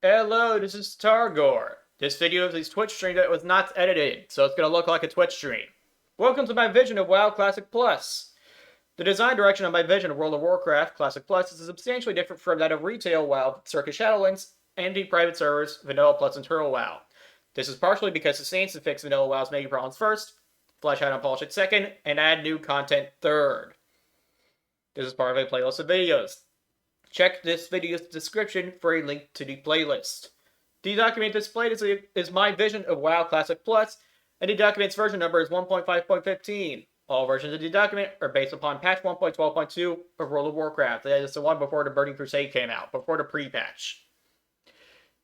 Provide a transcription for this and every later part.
Hello, this is Tarregor. This video is a Twitch stream that was not edited, so it's going to look like a Twitch stream. Welcome to my vision of WoW Classic Plus. The design direction of my vision of World of Warcraft Classic Plus is substantially different from that of retail WoW, Circus Shadowlands, and the private servers, Vanilla Plus and Turtle WoW. This is partially because the Saints to fix Vanilla WoW's major problems first, flesh out and polish it second, and add new content third. This is part of a playlist of videos. Check this video's description for a link to the playlist. The document displayed is my vision of WoW Classic Plus, and the document's version number is 1.5.15. All versions of the document are based upon patch 1.12.2 of World of Warcraft. That is the one before the Burning Crusade came out, before the pre-patch.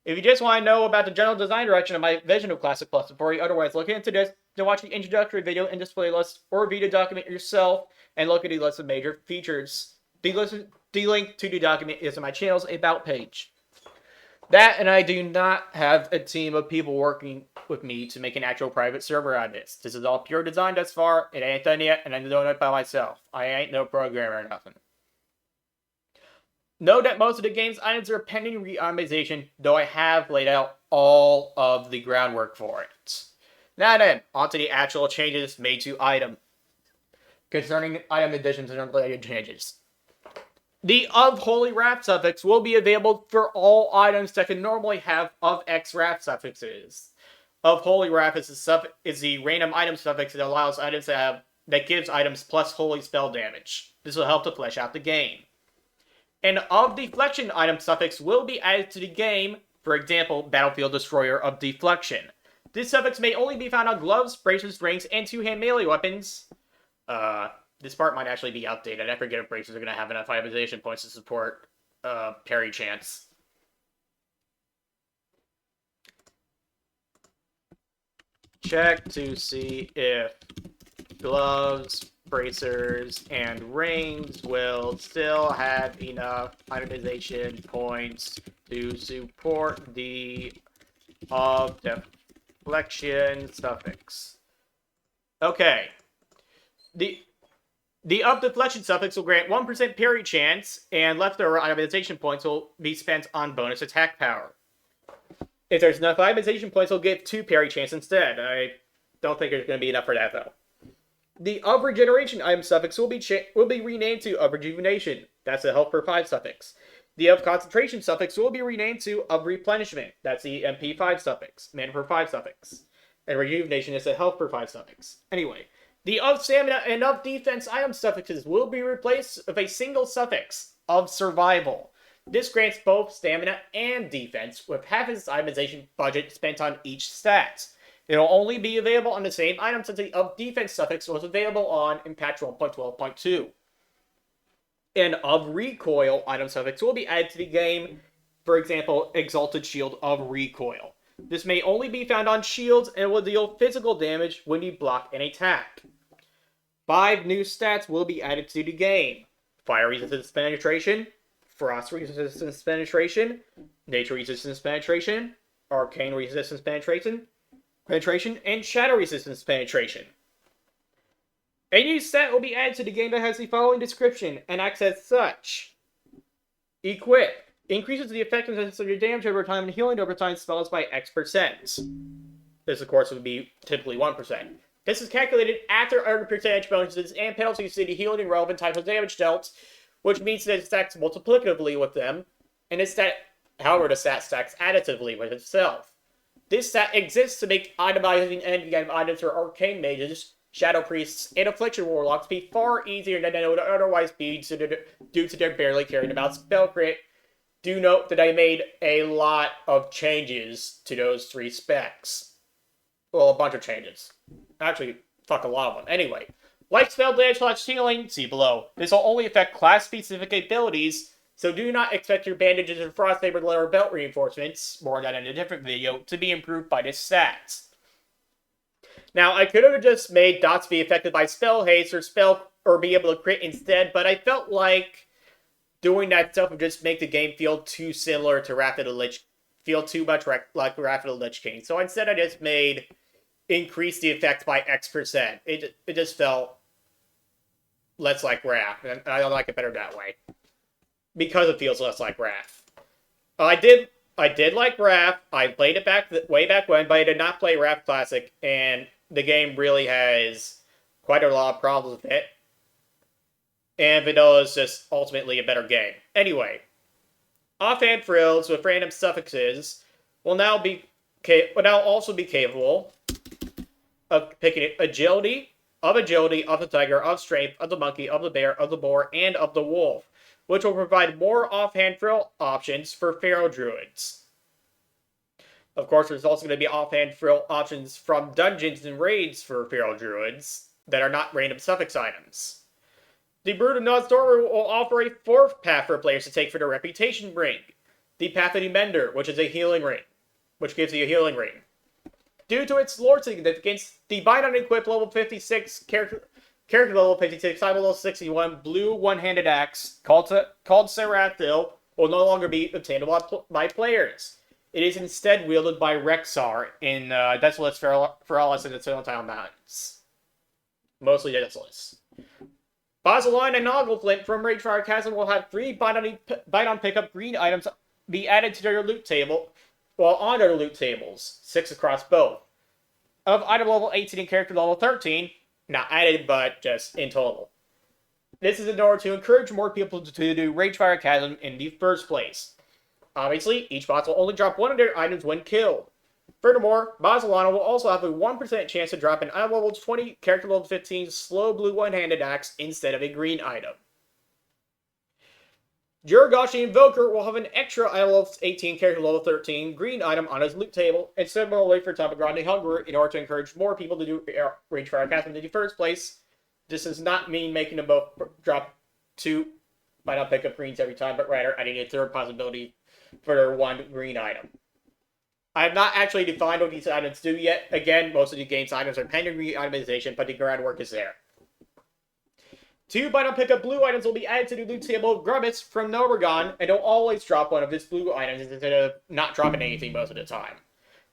If you just want to know about the general design direction of my vision of Classic Plus before you otherwise look into this, then watch the introductory video in this playlist, or read the document yourself and look at the list of major features. The link to the document is on my channel's About page. That, and I do not have a team of people working with me to make an actual private server on this. This is all pure design thus far. It ain't done yet, and I'm doing it by myself. I ain't no programmer or nothing. Know that most of the game's items are pending re-optimization, though I have laid out all of the groundwork for it. Now then, onto the actual changes made to item. Concerning item additions and related changes. The of Holy Wrath suffix will be available for all items that can normally have of X Wrath suffixes. Of Holy Wrath is the random item suffix that allows items that gives items plus holy spell damage. This will help to flesh out the game. An of Deflection item suffix will be added to the game, for example, Battlefield Destroyer of Deflection. This suffix may only be found on gloves, braces, rings, and two-hand melee weapons. This part might actually be outdated. I forget if braces are going to have enough itemization points to support parry chance. Check to see if gloves, bracers, and rings will still have enough itemization points to support the of deflection suffix. Okay. The of deflection suffix will grant 1% parry chance, and leftover itemization points will be spent on bonus attack power. If there's enough itemization points, we'll give 2 parry chance instead. I don't think there's going to be enough for that, though. The of regeneration item suffix will be renamed to of rejuvenation. That's the health per 5 suffix. The of concentration suffix will be renamed to of replenishment. That's the MP 5 suffix, mana per 5 suffix. And rejuvenation is the health per 5 suffix. Anyway. The of stamina and of defense item suffixes will be replaced with a single suffix, of survival. This grants both stamina and defense, with half its itemization budget spent on each stat. It will only be available on the same item since the of defense suffix was available on in patch 1.12.2. An of recoil item suffix will be added to the game, for example, Exalted Shield of Recoil. This may only be found on shields and will deal physical damage when you block an attack. 5 new stats will be added to the game. Fire resistance penetration, frost resistance penetration, nature resistance penetration, arcane resistance penetration, and shadow resistance penetration. A new stat will be added to the game that has the following description and acts as such. Equip. Increases the effectiveness of your damage over time and healing over time spells by X%. This, of course, would be typically 1%. This is calculated after other percentage bonuses and penalties to the healing and relevant types of damage dealt, which means that it stacks multiplicatively with them, and however, the stat stacks additively with itself. This stat exists to make itemizing endgame items for arcane mages, shadow priests, and affliction warlocks be far easier than they would otherwise be due to their barely caring about spell crit. Do note that I made a lot of changes to those 3 specs. Well, a bunch of changes. Actually, fuck a lot of them. Anyway, like spell damage / healing, see below. This will only affect class-specific abilities, so do not expect your bandages or frost saber lower belt reinforcements, more on that in a different video, to be improved by this stat. Now, I could have just made dots be affected by spell haste or be able to crit instead, but I felt like doing that stuff would just make the game feel too similar to Wrath of the Lich, feel too much like Wrath of the Lich King. So instead I just made increase the effect by X%. It just felt less like Wrath, and I like it better that way. Because it feels less like Wrath. I did I did like Wrath. I played it way back when, but I did not play Wrath Classic, and the game really has quite a lot of problems with it. And Vanilla is just ultimately a better game. Anyway, offhand frills with random suffixes will now also be capable of picking agility, of the tiger, of strength, of the monkey, of the bear, of the boar, and of the wolf, which will provide more offhand frill options for feral druids. Of course, there's also going to be offhand frill options from dungeons and raids for feral druids that are not random suffix items. The Brood of Nozdormu will offer a fourth path for players to take for their reputation ring, the Path of the Mender, which is a healing ring, which gives you a healing ring. Due to its lore significance, the Bind on Equip level 56 character level 56, time level 61 blue one-handed axe called Serathil will no longer be obtainable by players. It is instead wielded by Rexar in Desolate Feralis and the Sinotile Mountains. Mostly Desolate. Basiline and Noggleflint from Ragefire Chasm will have 3 Bind on Pickup green items be added to their loot table, while on their loot tables, 6 across both. Of item level 18 and character level 13, not added, but just in total. This is in order to encourage more people to do Ragefire Chasm in the first place. Obviously, each boss will only drop 1 of their items when killed. Furthermore, Basilana will also have a 1% chance to drop an item level 20, character level 15 slow blue one-handed axe instead of a green item. Jurgashi Invoker will have an extra item level 18, character level 13 green item on his loot table, and similarly for Tabagrande Hungerer in order to encourage more people to do Ragefire Chasm in the first place. This does not mean making them both drop 2 might not pick up greens every time, but rather adding a third possibility for their 1 green item. I have not actually defined what these items do yet. Again, most of the game's items are pending re-itemization, but the groundwork is there. 2 Bind on Pickup blue items will be added to the loot table of Grubbits from Noragon, and they'll always drop one of his blue items instead of not dropping anything most of the time.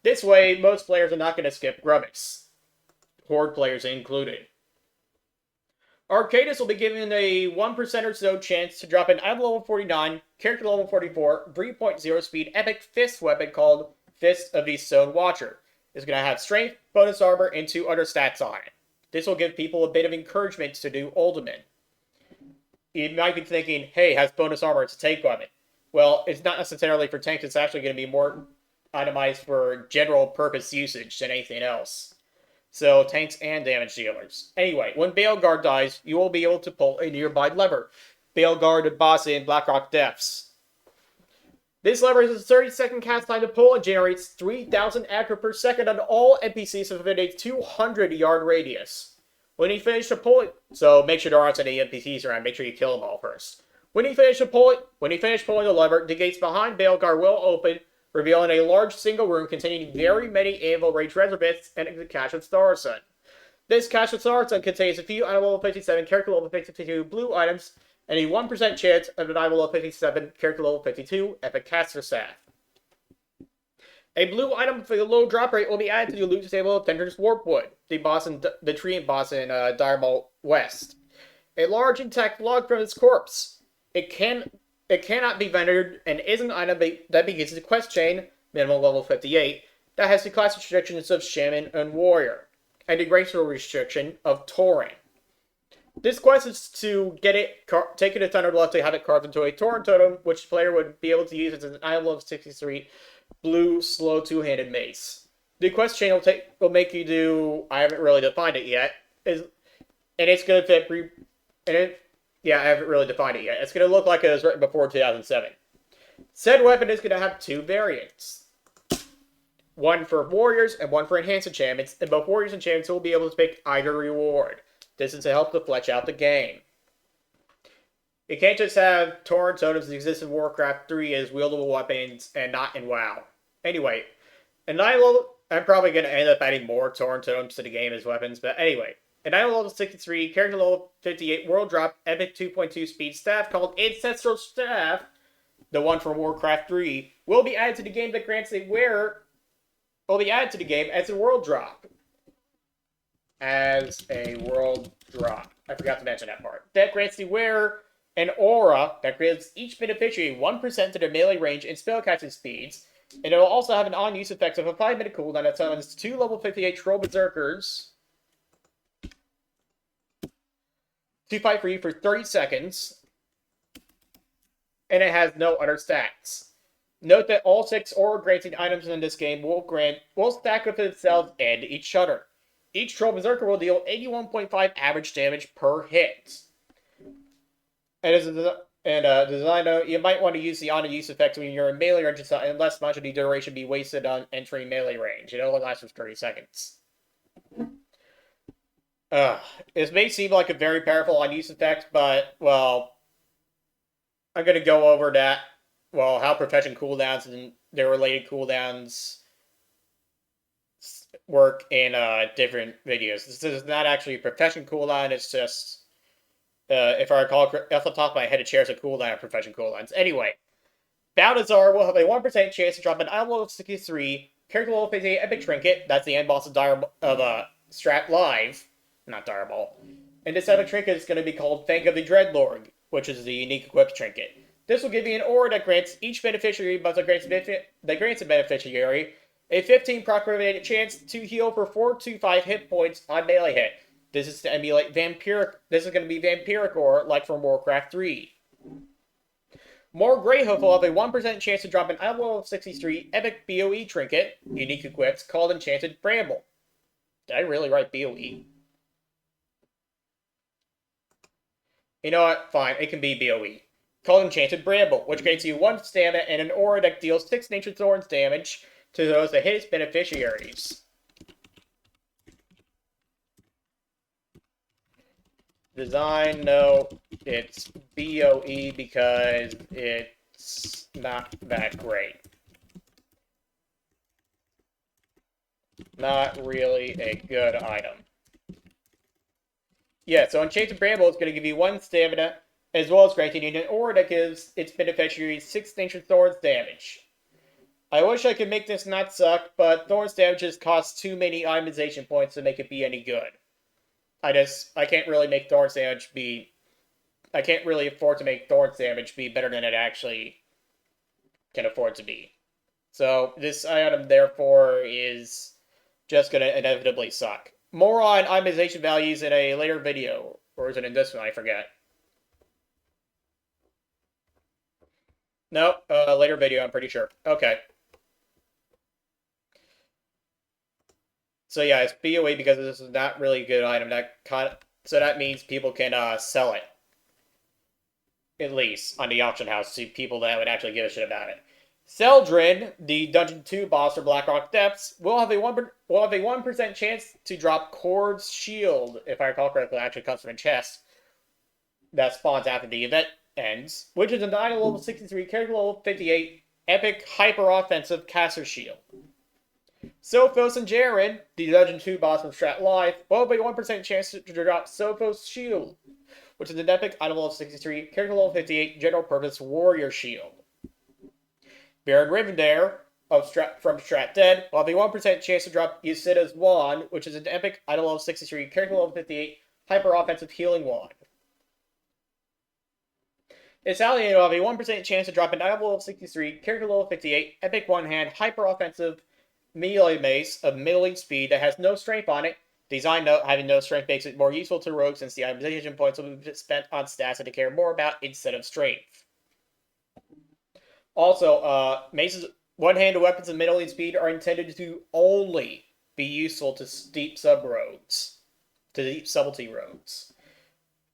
This way, most players are not going to skip Grubbits, Horde players included. Arcadus will be given a 1% or so chance to drop an item level 49, character level 44, 3.0 speed epic fist weapon called Fist of the Stone Watcher. It's going to have strength, bonus armor, and 2 other stats on it. This will give people a bit of encouragement to do Ultimate. You might be thinking, hey, has bonus armor, it's a tank weapon. Well, it's not necessarily for tanks, it's actually going to be more itemized for general purpose usage than anything else. So, tanks and damage dealers. Anyway, when Baleguard dies, you will be able to pull a nearby lever. Baleguard and Bossa in Blackrock Depths. This lever has a 30-second cast time to pull and generates 3,000 aggro per second on all NPCs within a 200-yard radius. When you finish the pull, so make sure there aren't any NPCs around, make sure you kill them all first. When you finish pulling the lever, the gates behind Baleguard will open, revealing a large single room containing very many Anvil Rage Reservists and a cache of Starsun. This cache of Starsun contains a few item level 57, character level 52 blue items, and a 1% chance of an item level 57, character level 52, Epic Caster Staff. A blue item for the low drop rate will be added to the loot table of Tender's Warpwood, the treant boss in Diremalt West. A large intact log from its corpse. It cannot be vendored and is an item that begins the quest chain, minimum level 58, that has the class restrictions of Shaman and Warrior, and the racial restriction of Tauren. This quest is to get it, take it to Thunderlust to have it carved into a Tauren totem, which the player would be able to use as an item level 63 blue slow 2-handed mace. The quest chain will make you do, I haven't really defined it yet, and it's going to fit, yeah, I haven't really defined it yet. It's going to look like it was written before 2007. Said weapon is going to have 2 variants. One for warriors and one for enhanced enchantments, and both warriors and enchantments will be able to pick either reward. This is to help to flesh out the game. You can't just have Tauren totems that exist in Warcraft 3 as wieldable weapons and not in WoW. Anyway, I'm probably going to end up adding more Tauren totems to the game as weapons, but anyway. An item level 63, character level 58, world drop, epic 2.2 speed staff called Ancestral Staff, the one from Warcraft 3, will be added to the game that grants a wearer, will be added to the game as a world drop. I forgot to mention that part. That grants the wearer an aura that gives each beneficiary 1% to their melee range and spellcasting speeds, And it will also have an on-use effect of a 5-minute cooldown that summons 2 level 58 Troll Berserkers to fight for you for 30 seconds. And it has no other stats. Note that all 6 aura granting items in this game will stack with themselves and each other. Each Troll Berserker will deal 81.5 average damage per hit. Design note, you might want to use the on-use effect when you're in melee range unless much of the duration be wasted on entering melee range. It only lasts for 30 seconds. It may seem like a very powerful on-use effect, but, well, I'm going to go over that, well, how profession cooldowns and their related cooldowns work in different videos. This is not actually a profession cooldown, it's just, if I recall, off the top of my head, it shares a cooldown of profession cooldowns. Anyway, Balthazar will have a 1% chance to drop an item level 63, character level 58 epic trinket, that's the end boss of Strat Live, not Direball. And this epic trinket is going to be called Fang of the Dreadlord, which is the unique equipped trinket. This will give you an aura that grants each beneficiary, but that grants a beneficiary a 15 probability chance to heal for 4 to 5 hit points on melee hit. This is to emulate vampiric. This is going to be vampiric aura, like from Warcraft 3. More Greyhoof will have a 1% chance to drop an item level 63 epic BOE trinket, unique equipped, called Enchanted Bramble. Did I really write BOE? You know what? Fine, it can be BOE. Called Enchanted Bramble, which grants you 1 stamina and an aura that deals 6 Nature Thorns damage to those that hit its beneficiaries. Design note, it's BOE because it's not that great. Not really a good item. Yeah, so Enchanted Bramble is going to give you 1 stamina, as well as granting you an aura that gives its beneficiaries 6 Nature Thorns damage. I wish I could make this not suck, but Thorns damages cost too many itemization points to make it be any good. I can't really make Thorns damage be... I can't really afford to make Thorns damage be better than it actually can afford to be. So, this item, therefore, is just going to inevitably suck. More on itemization values in a later video. Or is it in this one? I forget. No, later video, I'm pretty sure. Okay. So yeah, it's BOE because this is not really a good item. So that means people can sell it. At least, on the auction house, to people that would actually give a shit about it. Seldrin, the Dungeon 2 boss for Blackrock Depths, will have a 1% chance to drop Cord's Shield, if I recall correctly. It actually comes from a chest that spawns after the event ends, which is an item level 63, character level 58, epic hyper-offensive caster shield. Sophos and Jaren, the Dungeon 2 boss from Strat Live, will have a 1% chance to drop Sophos Shield, which is an epic item level 63, character level 58, general purpose warrior shield. Baron Rivendare from Strat Dead will have a 1% chance to drop Ysida's Wand, which is an epic item level 63, character level 58, hyper offensive healing wand. Isalian will have a 1% chance to drop an item level 63, character level 58, epic one-hand, hyper offensive melee mace of middling speed that has no strength on it. Design note, having no strength makes it more useful to rogues since the itemization points will be spent on stats that they care more about instead of strength. Also, mace's one-handed weapons of middling speed are intended to only be useful to deep sub-rogues. To deep subtlety rogues.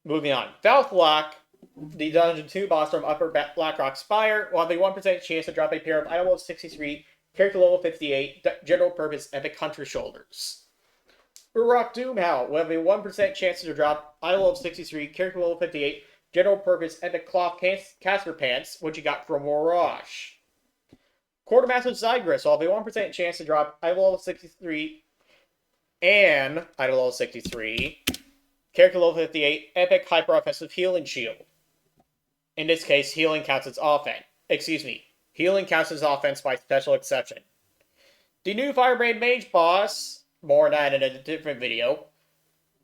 Moving on. Valthlock, the Dungeon 2 boss from Upper Blackrock Spire, will have a 1% chance to drop a pair of item level 63, character level 58, general purpose epic hunter shoulders. Urok Doomhowl will have a 1% chance to drop item level 63, character level 58, general purpose epic cloth caster pants, which you got from Warash. Quartermaster Zygris will have a 1% chance to drop item level 63 and item level 63, character level 58, epic hyper offensive healing shield. In this case, healing counts as offense. Healing counts as offense by special exception. The new Firebrand Mage boss, more on that in a different video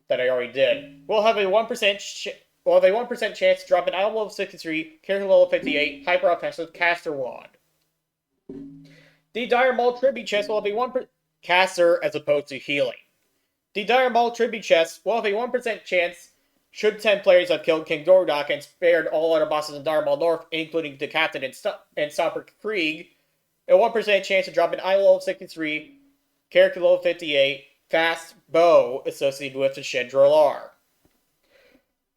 that I already did, will have a 1% chance to drop an item level 63, character level 58, hyper offensive caster wand. The Dire Maul Tribute Chest will have a 1% caster as opposed to healing. The Dire Maul Tribute Chest will have a 1% chance should 10 players have killed King Gordok and spared all other bosses in Dire Maul North, including the Captain and Stopper Krieg, a 1% chance to drop an eye level 63, character level 58, fast bow associated with the Shedril R.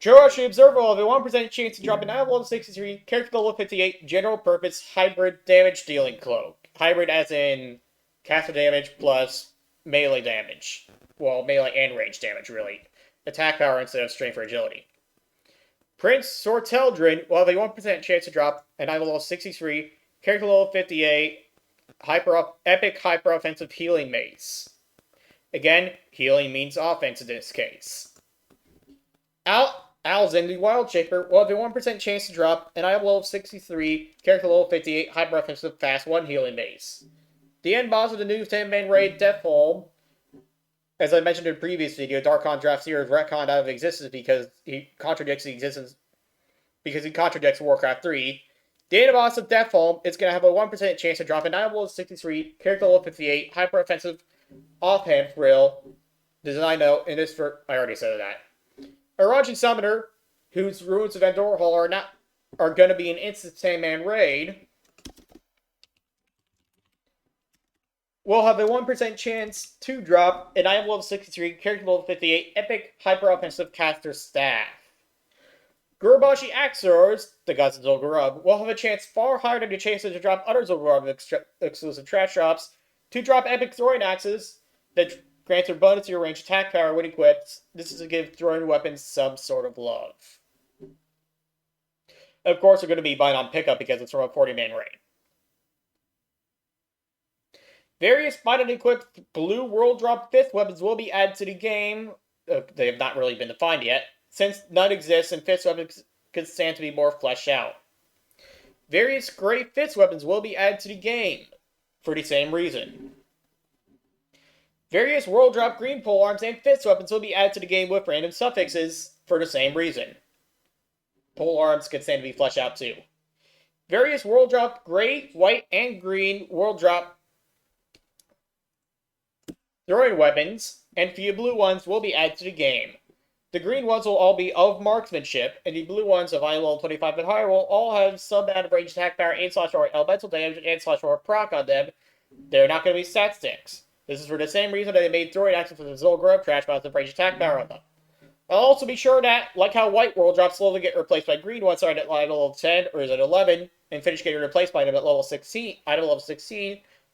Jorashi Observer will have a 1% chance to drop an eye level 63, character level 58, general purpose hybrid damage dealing cloak. Hybrid as in caster damage plus melee damage. Well, melee and range damage, really. Attack power instead of strength or agility. Prince Sorteldrin will have a 1% chance to drop an eye level 63, character level 58, epic hyper offensive healing mace. Again, healing means offense in this case. Alzin, the Wild Shaper, will have a 1% chance to drop an eye level 63, character level 58, hyper offensive fast 1 healing mace. The end boss of the new 10-man raid, Deathholm, as I mentioned in a previous video, Darkon Draft Zero is retconned out of existence because he contradicts Warcraft 3. The end boss of Deathholm is going to have a 1% chance to drop an eye level 63, character level 58, hyper offensive offhand thrill. Design note, in this I already said that. Araji Summoner, whose Ruins of Endor Hall are going to be an instant 10-man raid, will have a 1% chance to drop an eye level 63, character level 58, epic hyper offensive caster staff. Gurubashi Axors, the gods of Zul'Gurub, will have a chance far higher than the chances to drop other Zul'Gurub exclusive trash drops to drop epic throwing axes that grants a bonus to your range attack power when equipped. This is to give throwing weapons some sort of love. Of course, they're going to be bind on pickup because it's from a 40-man raid. Various bind and equipped blue world drop 5th weapons will be added to the game. They have not really been defined yet, since none exists and 5th weapons could stand to be more fleshed out. Various gray 5th weapons will be added to the game for the same reason. Various world drop green pole arms and 5th weapons will be added to the game with random suffixes for the same reason. Pole arms could stand to be fleshed out too. Various world drop gray, white, and green world drop throwing weapons and few blue ones will be added to the game. The green ones will all be of marksmanship, and the blue ones of eye level 25 and higher will all have some amount of range attack power and /or elemental damage and /or proc on them. They're not going to be stat sticks. This is for the same reason that they made throwing axes for the Zul'Gurub trash amounts of range attack power on them. I'll also be sure that, like how white world drops slowly get replaced by green ones starting at level 10 or is at 11, and finish getting replaced by them at level 16,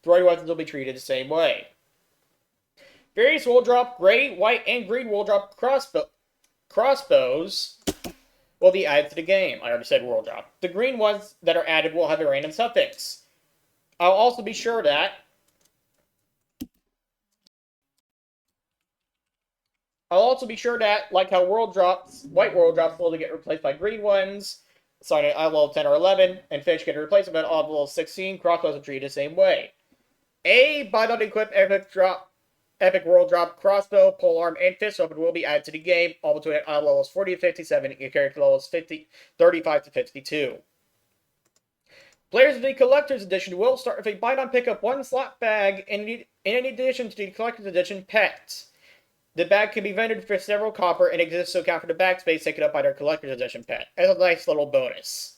throwing weapons will be treated the same way. Various world drop gray, white, and green world drop crossbows will be added to the game. I already said world drop. The green ones that are added will have a random suffix. I'll also be sure that like how white world drops slowly get replaced by green ones, starting at level 10 or 11, and finish getting replaced at level 16, crossbows are treated the same way. A bind on equip epic world drop crossbow, polearm, and fist weapon will be added to the game, all between levels 40 to 57 and character levels 35 to 52. Players of the Collector's Edition will start with a bind on pickup 1 slot bag in addition to the Collector's Edition pet. The bag can be vended for several copper and exists to account for the bag space taken up by their Collector's Edition pet, as a nice little bonus.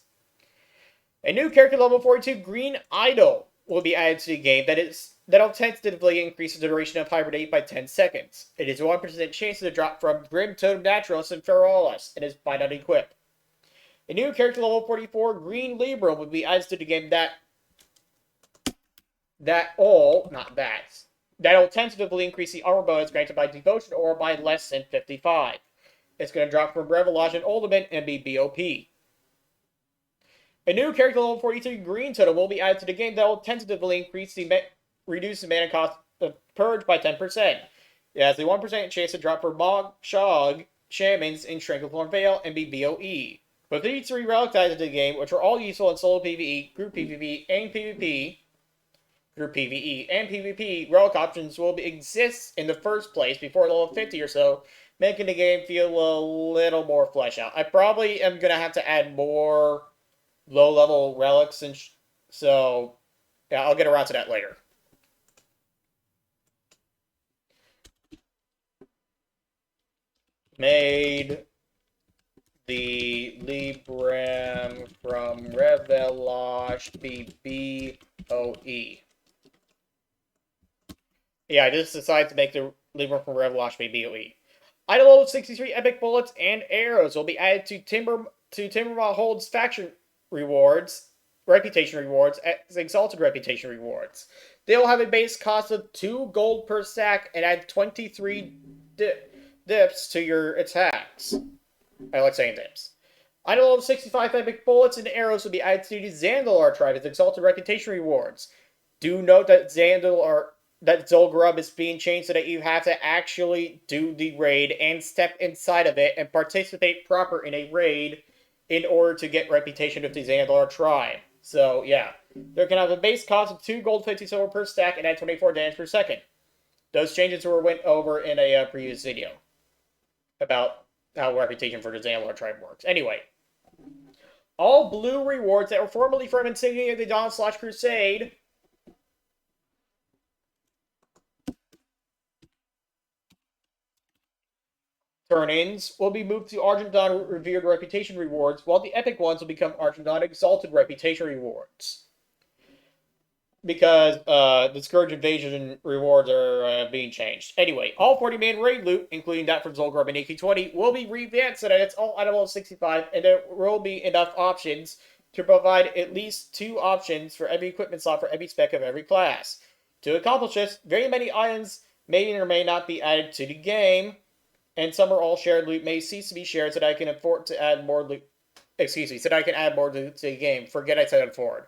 A new character level 42 Green Idol will be added to the game that'll tentatively increase the duration of Hibernate by 10 seconds. It is a 1% chance to drop from Grim Totem Naturalis and Ferolis, and is bind on equip. A new character level 44 Green Libra will be added to the game that'll tentatively increase the armor bonus granted by Devotion or by less than 55. It's going to drop from Revelage and Ultimate and be BOP. A new character level 43 Green Totem will be added to the game that will tentatively reduce the mana cost of Purge by 10%. It has a 1% chance to drop for Mog, Shog, Shamans, and Strangleform Veil and be BOE. But these 3 relic items in the game, which are all useful in solo PvE, group PvP, and PvP, relic options will exist in the first place before level 50 or so, making the game feel a little more fleshed out. I probably am going to have to add more low-level relics, and so Yeah, I'll get around to that later. Made the Libram from Revelosh be BOE. Yeah, I just decided to make the Libram from Revelosh be BOE. Item level 63 epic bullets and arrows will be added to Timbermaw Hold's faction rewards, reputation rewards, as exalted reputation rewards. They will have a base cost of 2 gold per stack and add 23 dips to your attacks. I like saying dips. Item level 65 epic bullets and arrows will be added to the Zandalar tribe as exalted reputation rewards. Do note that Zul'Gurub is being changed so that you have to actually do the raid and step inside of it and participate proper in a raid in order to get reputation with the Zandalar tribe. So, yeah. They're going to have a base cost of 2 gold, 50 silver per stack, and add 24 damage per second. Those changes were went over in a previous video about how reputation for the Zandalar tribe works. Anyway. All blue rewards that were formerly from Insignia of the Dawn/Crusade turn-ins will be moved to Argent Dawn Revered Reputation rewards, while the epic ones will become Argent Dawn Exalted Reputation rewards. Because the Scourge Invasion rewards are being changed. Anyway, all 40-man raid loot, including that from Zul'Gurub and AK-20, will be revamped so that it's all item level 65, and there will be enough options to provide at least 2 options for every equipment slot for every spec of every class. To accomplish this, very many items may or may not be added to the game, and some or all shared loot may cease to be shared so that I can afford to add more loot. Excuse me, so that I can add more loot to the game. Forget I said afford.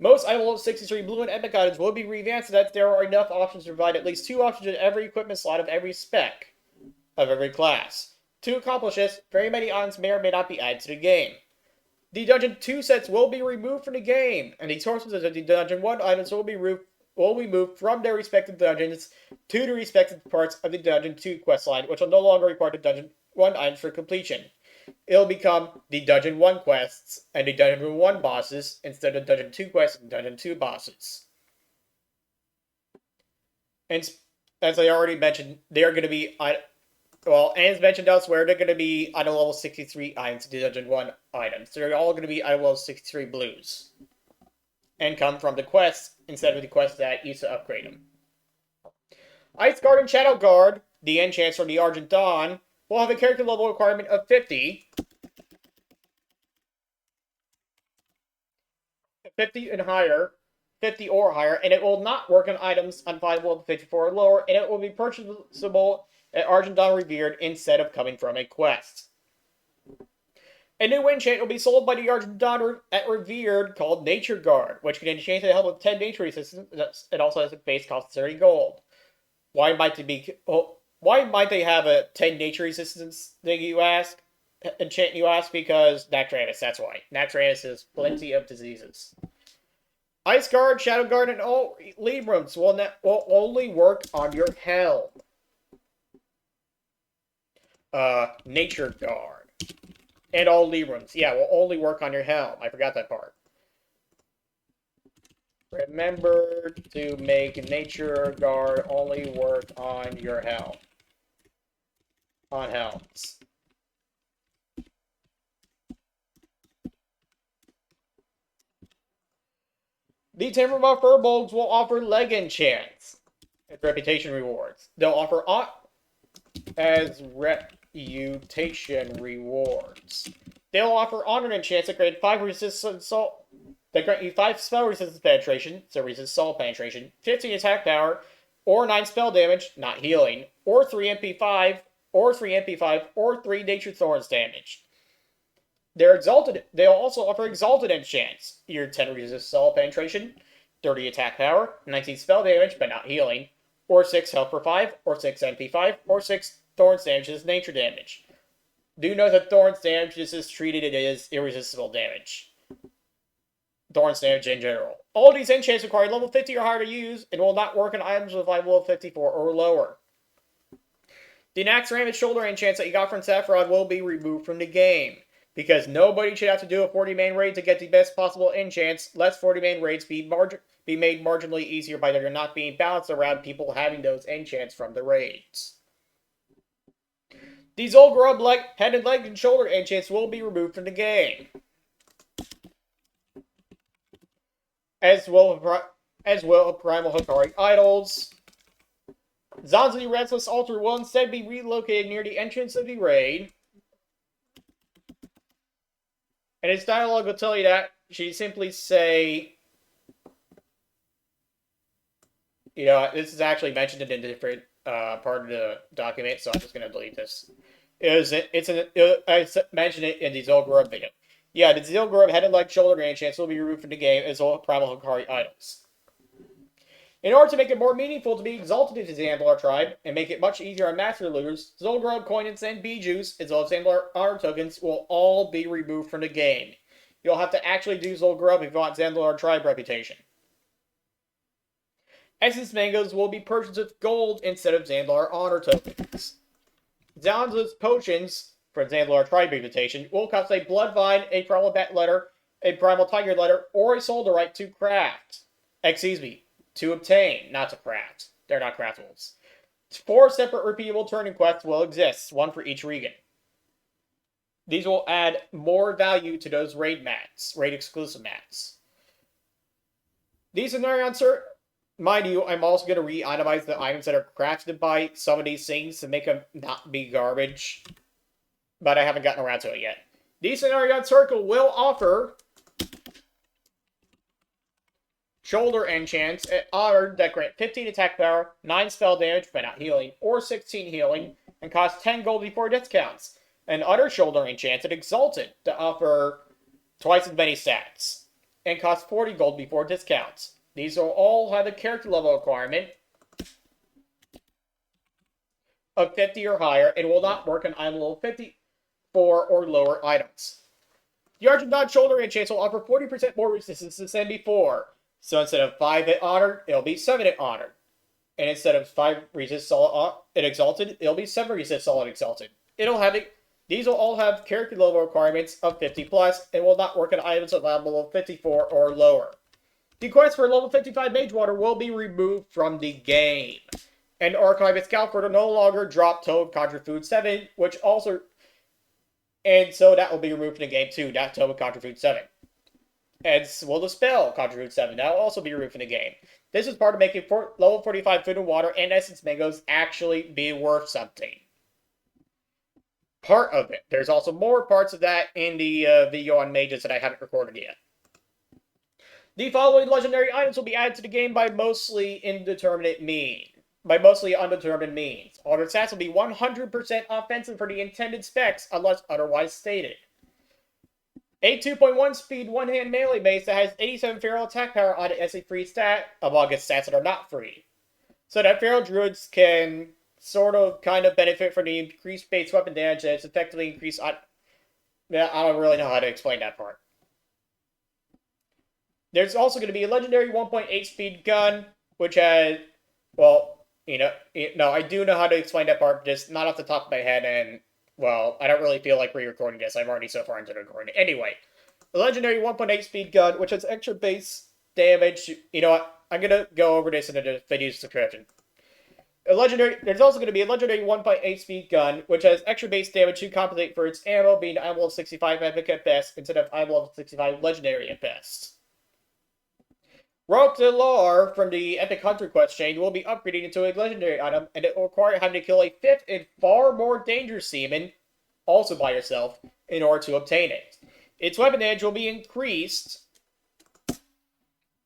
Most item level 63 blue and epic items will be revamped so that there are enough options to provide at least 2 options in every equipment slot of every spec of every class. To accomplish this, very many items may or may not be added to the game. The Dungeon 2 sets will be removed from the game, and the sources of the Dungeon 1 items will be moved from their respective dungeons to the respective parts of the Dungeon 2 questline, which will no longer require the Dungeon 1 items for completion. It'll become the Dungeon 1 quests and the Dungeon 1 bosses instead of Dungeon 2 quests and Dungeon 2 bosses. And as I already mentioned, they're going to be, well, as mentioned elsewhere, they're going to be item level 63 items, the Dungeon 1 items. They're all going to be item level 63 blues. And come from the quests instead of the quests that used to upgrade them. Ice Guard and Shadow Guard, the enchants from the Argent Dawn, will have a character level requirement of 50. 50 and higher, 50 or higher, and it will not work on items on 5 level 54 or lower, and it will be purchasable at Argent Dawn Revered instead of coming from a quest. A new enchant will be sold by the Argent Dawn at Revered called Nature Guard, which can enchant to help with 10 nature resistance. It also has a base cost of 30 gold. Why might they have a 10 nature resistance thing, you ask? Enchant, you ask? Because Nactranus, that's why. Nactranus has plenty of diseases. Ice Guard, Shadow Guard, and all Librams will only work on your helm. Nature Guard. And all Librams, yeah, will only work on your helm. I forgot that part. Remember to make Nature Guard only work on your helm. On helms. The Timbermaw Furbolgs will offer leg enchants and reputation rewards. They'll offer as reputation rewards. They'll offer honor enchants that grant 5 resistance salt. That grant you 5 spell resistance penetration, so resist salt penetration, 15 attack power, or 9 spell damage, not healing, or 3 MP5, or 3 MP5, or 3 Nature Thorns damage. They'll also offer exalted enchants. Your 10 resist salt penetration, 30 attack power, 19 spell damage, but not healing, or 6 health per 5, or 6 MP5, or 6 Thorns damage as nature damage. Do note that Thorns damage is treated as irresistible damage. Thorns damage in general. All these enchants require level 50 or higher to use, and will not work on items with level 54 or lower. The Naxxramas shoulder enchants that you got from Sephiroth will be removed from the game. Because nobody should have to do a 40-man raid to get the best possible enchants. Let 40-man raids be made marginally easier by there not being balanced around people having those enchants from the raids. These old grub like head and leg and shoulder enchants will be removed from the game. As well Primal Hikari idols. Zanzi Restless Altar will instead be relocated near the entrance of the raid. And its dialogue will tell you that. She simply say, this is actually mentioned in a different part of the document, so I'm just going to delete this. I mentioned it in the Zolgrub video. Yeah, the Zolgrub head and leg shoulder enchants will be removed from the game as well as Primal Hikari idols. In order to make it more meaningful to be exalted into the Zandlar tribe and make it much easier on master looters, Zolgrub coins and Bijus, as well as Zandlar honor tokens, will all be removed from the game. You'll have to actually do Zolgrub if you want Zandlar tribe reputation. Essence mangoes will be purchased with gold instead of Zandlar honor tokens. Zanza's potions for Zandlar tribe reputation will cost a blood vine, a primal bat letter, a primal tiger letter, or a solderite to craft. To obtain, not to craft. They're not craftables. 4 separate repeatable turning quests will exist, one for each region. These will add more value to those raid exclusive mats. These scenarios, mind you, I'm also going to re-itemize the items that are crafted by some of these things to make them not be garbage. But I haven't gotten around to it yet. These scenario circle will offer shoulder enchants at honor that grant 15 attack power, 9 spell damage but not healing, or 16 healing, and cost 10 gold before discounts. And other shoulder enchants at Exalted to offer twice as many stats, and cost 40 gold before discounts. These will all have a character level requirement of 50 or higher, and will not work on item level 54 or lower items. The Argent shoulder enchants will offer 40% more resistance than before. So instead of 5 at honor, it'll be 7 at honor. And instead of 5 resist solid at exalted, it'll be 7 resist solid exalted. These will all have character level requirements of 50 plus, and will not work on items at level 54 or lower. The quest for level 55 Mage Water will be removed from the game. And Archivist Scalford will no longer drop Toad Contra Food 7, and so that will be removed from the game too, that Toad Contra Food 7. As will the spell Contra Food 7, that will also be removed from the game. This is part of making level 45 Food and Water and Essence Mangoes actually be worth something. Part of it. There's also more parts of that in the video on mages that I haven't recorded yet. The following legendary items will be added to the game by mostly undetermined means. All their stats will be 100% offensive for the intended specs unless otherwise stated. A 2.1 speed one-hand melee mace that has 87 feral attack power on it as a free stat among its stats that are not free. So that feral druids can kind of benefit from the increased base weapon damage that is effectively increased on... I don't really know how to explain that part. There's also going to be a legendary 1.8 speed gun, which has... Well, I do know how to explain that part, just not off the top of my head, and... Well, I don't really feel like re-recording this. I'm already so far into the recording. Anyway, the legendary 1.8 speed gun, which has extra base damage. You know what? I'm going to go over this in the video description. There's also going to be a legendary 1.8 speed gun, which has extra base damage to compensate for its ammo being item level 65 epic at best, instead of item level 65 legendary at best. Rogue Delar from the Epic Hunter quest chain will be upgraded into a legendary item, and it will require having to kill a 5th and far more dangerous seaman, also by yourself, in order to obtain it. Its weapon damage will be increased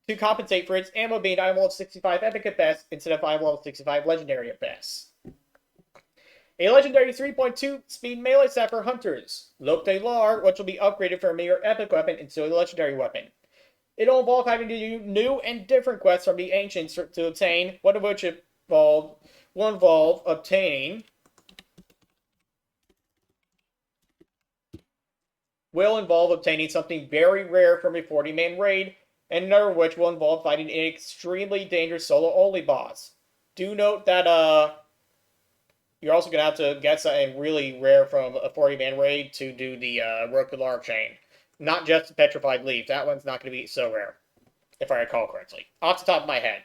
to compensate for its ammo being item level 65 epic at best, instead of item level 65 legendary at best. A legendary 3.2 speed melee set for hunters. Rogue Delar, which will be upgraded from a mere epic weapon into a legendary weapon. It'll involve having to do new and different quests from the Ancients to obtain, one of which will involve obtaining something very rare from a 40-man raid, and another of which will involve fighting an extremely dangerous solo-only boss. Do note that, You're also gonna have to get something really rare from a 40-man raid to do the Rokular chain. Not just the Petrified Leaf. That one's not gonna be so rare, if I recall correctly. Off the top of my head.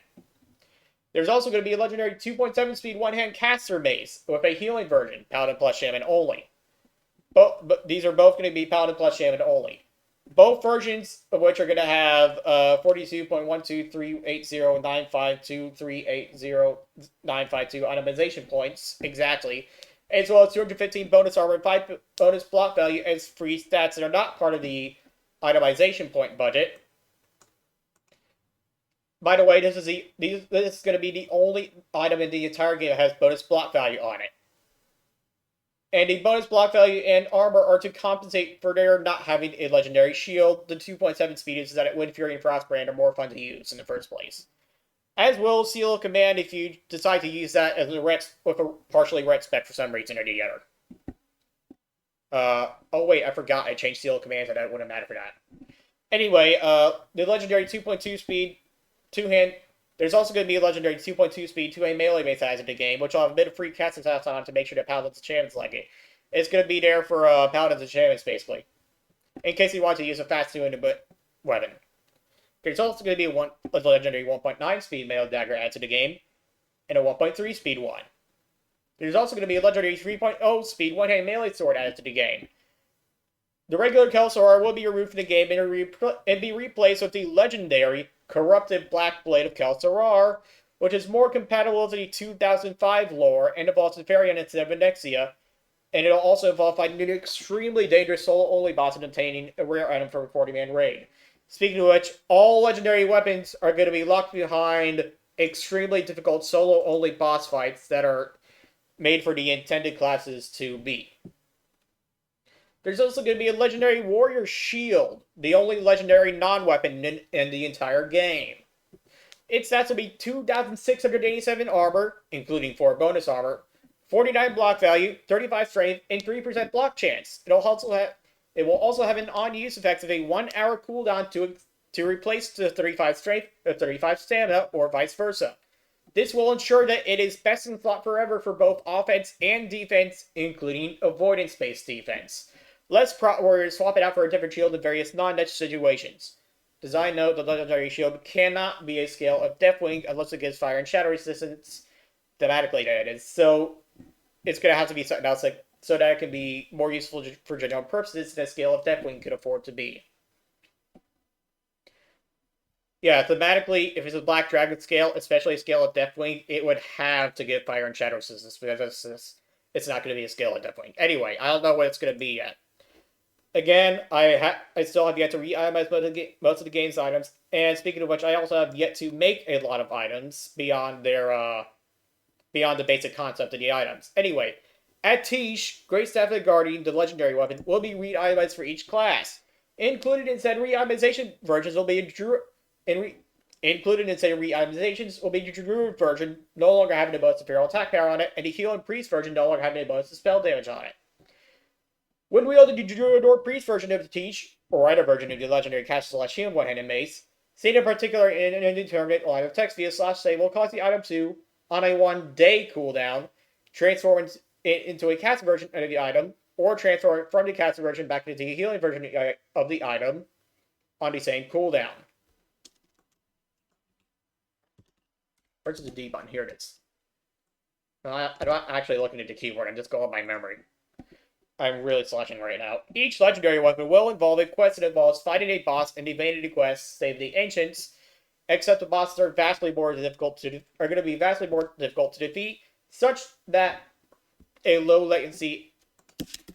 There's also going to be a legendary 2.7 speed one-hand caster mace with a healing version, Paladin plus Shaman only. But these are both going to be Paladin plus Shaman only. Both versions of which are going to have 42.12380952380 itemization points exactly, as well as 215 bonus armor and 5 bonus block value as free stats that are not part of the itemization point budget. By the way, this is going to be the only item in the entire game that has bonus block value on it. And the bonus block value and armor are to compensate for their not having a legendary shield. The 2.7 speed is that it Wind Fury and Frostbrand are more fun to use in the first place. As will Seal of Command if you decide to use that as a red, with a partially red spec for some reason or the other. Oh wait, I forgot I changed Seal of Command, so that wouldn't matter for that. Anyway, the legendary 2.2 speed two-hand. There's also going to be a legendary 2.2 speed two-hand melee base size in the game, which will have a bit of free casting stats on to make sure that Paladins and Shamans like it. It's going to be there for Paladins and Shamans, basically. In case you want to use a fast two-handed weapon. There's also going to be a legendary 1.9 speed melee dagger added to the game, and a 1.3 speed one. There's also going to be a legendary 3.0 speed one-hand melee sword added to the game. The regular Kelsorar will be removed from the game and be replaced with the legendary Corrupted Black Blade of Kelsorar, which is more compatible with the 2005 lore and involves Nefarian instead of Venexia, and it'll also involve fighting an extremely dangerous solo-only boss and obtaining a rare item from a 40-man raid. Speaking of which, all legendary weapons are going to be locked behind extremely difficult solo-only boss fights that are made for the intended classes to beat. There's also going to be a legendary warrior shield, the only legendary non-weapon in the entire game. Its stats will be 2,687 armor, including 4 bonus armor, 49 block value, 35 strength, and 3% block chance. It will also have an on-use effect of a 1-hour cooldown to replace the 35 strength or 35 stamina, or vice versa. This will ensure that it is best in slot forever for both offense and defense, including avoidance-based defense. Let's Prot Warriors swap it out for a different shield in various non-niche situations. Design note, the legendary shield cannot be a scale of Deathwing unless it gives fire and shadow resistance thematically that it is. So it's going to have to be something else so that it can be more useful for general purposes than a scale of Deathwing could afford to be. Yeah, thematically, if it's a Black Dragon scale, especially a scale of Deathwing, it would have to give fire and shadow resistance because it's not going to be a scale of Deathwing. Anyway, I don't know what it's going to be yet. Again, I still have yet to re-itemize most of the game's items, and speaking of which, I also have yet to make a lot of items beyond the basic concept of the items. Anyway, at Tish, Great Staff of the Guardian, the legendary weapon, will be re-itemized for each class. Included in said re-itemization versions will be Included in said re-itemizations will be the Druid version, no longer having a bonus to feral attack power on it, and the Heal and Priest version no longer having a bonus to spell damage on it. When wielding the Druid or Priest version of the Teach, or either version of the legendary Cast Celestial one-handed mace, seen in particular in an indeterminate line of text via /save will cause the item to, on a 1-day cooldown, transform into a cast version of the item, or transfer it from the cast version back into the healing version of the item on the same cooldown. Where's the D button? Here it is. I'm not actually looking at the keyboard, I'm just going by memory. I'm really slashing right now. Each legendary weapon will involve a quest that involves fighting a boss and evading the quest, save the ancients, except the bosses are going to be vastly more difficult to defeat, such that a low latency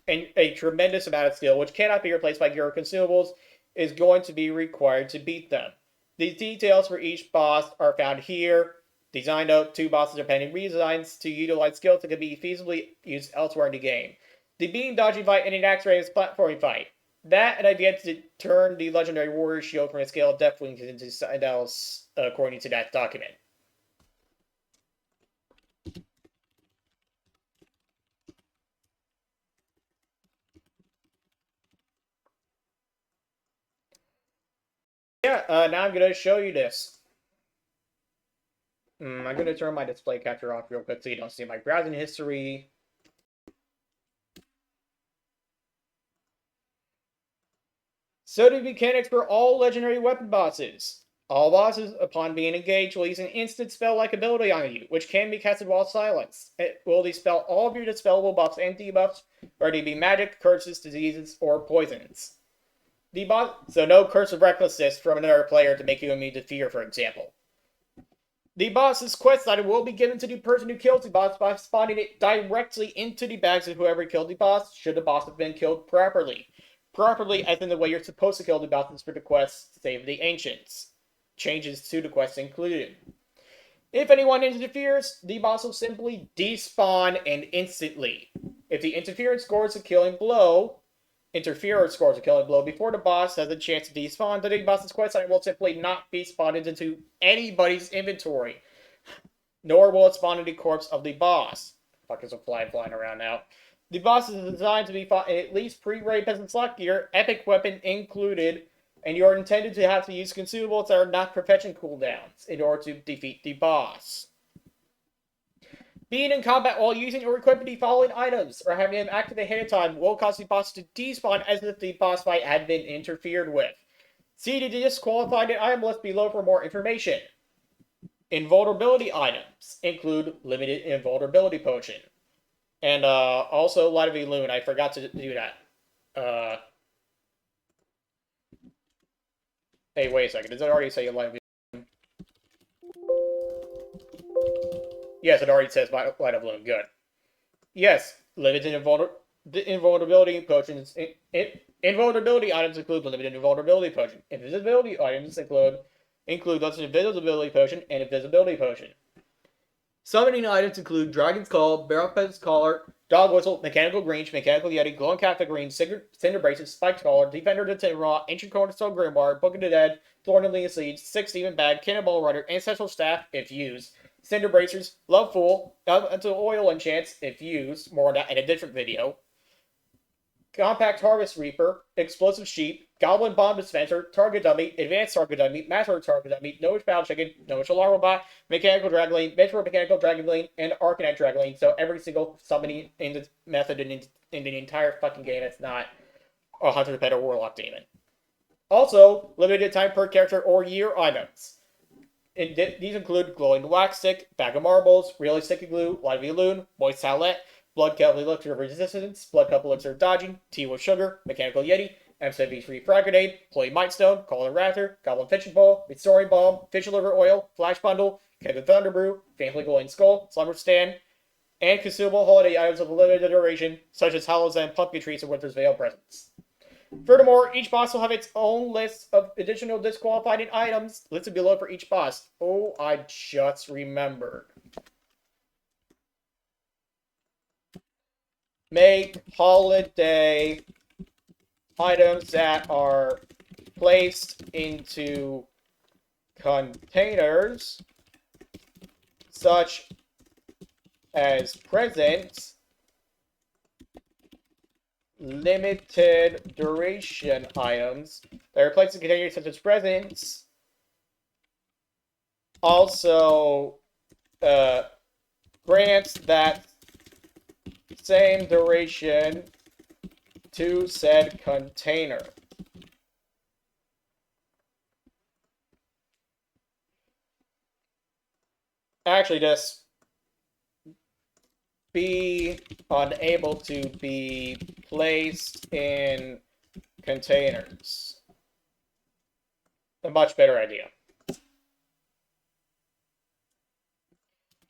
and a tremendous amount of skill, which cannot be replaced by gear or consumables, is going to be required to beat them. The details for each boss are found here. Design note, 2 bosses are pending redesigns to utilize skills that can be feasibly used elsewhere in the game. The beam dodging fight and an axe raise platforming fight. That, and I've yet to turn the legendary warrior shield from a scale of Deathwing into something else, according to that document. Yeah, now I'm going to show you this. I'm going to turn my display capture off real quick so you don't see my browsing history. So do mechanics for all legendary weapon bosses. All bosses, upon being engaged, will use an instant spell-like ability on you, which can be casted while silenced. It will dispel all of your dispellable buffs and debuffs, whether they be magic, curses, diseases, or poisons. So no curse of recklessness from another player to make you immune to fear, for example. The boss's quest item will be given to the person who kills the boss by spawning it directly into the bags of whoever killed the boss, should the boss have been killed properly. Properly, as in the way you're supposed to kill the bosses for the quest Save the Ancients. Changes to the quest included. If anyone interferes, the boss will simply despawn and instantly. If the interferer scores a killing blow before the boss has a chance to despawn, then the boss's quest item will simply not be spawned into anybody's inventory, nor will it spawn in the corpse of the boss. Fuck, there's a fly flying around now. The boss is designed to be fought in at least pre-raid peasant slot gear, epic weapon included, and you are intended to have to use consumables that are not perfection cooldowns in order to defeat the boss. Being in combat while using or equipping the following items, or having them active ahead of time, will cause the boss to despawn as if the boss fight had been interfered with. See the disqualified item list below for more information. Invulnerability items include limited invulnerability potion. And also Light of Elune. I forgot to do that. Hey, wait a second. Does it already say Light of Elune? Yes, it already says Light of Elune. Good. Yes, limited invulnerability potions. Invulnerability items include limited invulnerability potion. Invisibility items include those invisibility potion and invisibility potion. Summoning items include Dragon's Call, Barrelpet's Collar, Dog Whistle, Mechanical Greens, Mechanical Yeti, Glowing Catholic Green, Cinder Braces, Spiked Collar, Defender to Tinraw, Ancient Cornerstone Grimoire, Book of the Dead, Thorn and Lean Seeds, Six Demon Bag, Cannonball Rider, Ancestral Staff, if used, Cinder Bracers, Love Fool, Elemental Oil Enchants, if used, more on that in a different video, Compact Harvest Reaper, Explosive Sheep, Goblin Bomb Dispenser, Target Dummy, Advanced Target Dummy, Master Target Dummy, Novice Battle Chicken, Novice Alarm Robot, Mechanical Dragoline, Metro Mechanical Dragoline, and Arcanite Dragoline. So every single summoning in the method in the entire fucking game that's not a Hunter Pet or Warlock Demon. Also, limited time per character or year items. These include Glowing Wax Stick, Bag of Marbles, Really Sticky Glue, Light of Elune, Moist Towelette, Blood Cup Elixir of Resistance, Blood Cup Elixir of Dodging, Tea with Sugar, Mechanical Yeti, M73 Frag Grenade, Employee Might Stone, Calling Raptor, Goblin Fishing Bowl, Restoring Bomb, Fish Liver Oil, Flash Bundle, Keg of Thunder Brew, Faintly Glowing Skull, Slumber Stand, and consumable holiday items of limited duration, such as Hallow's End, Pumpkin Treats, and Winter's Veil presents. Furthermore, each boss will have its own list of additional disqualifying items listed below for each boss. Oh, I just remembered. Make holiday items that are placed into containers, such as presents, limited duration items that are placed in containers such as presents, also grants that same duration to said container. Actually, just be unable to be placed in containers. A much better idea.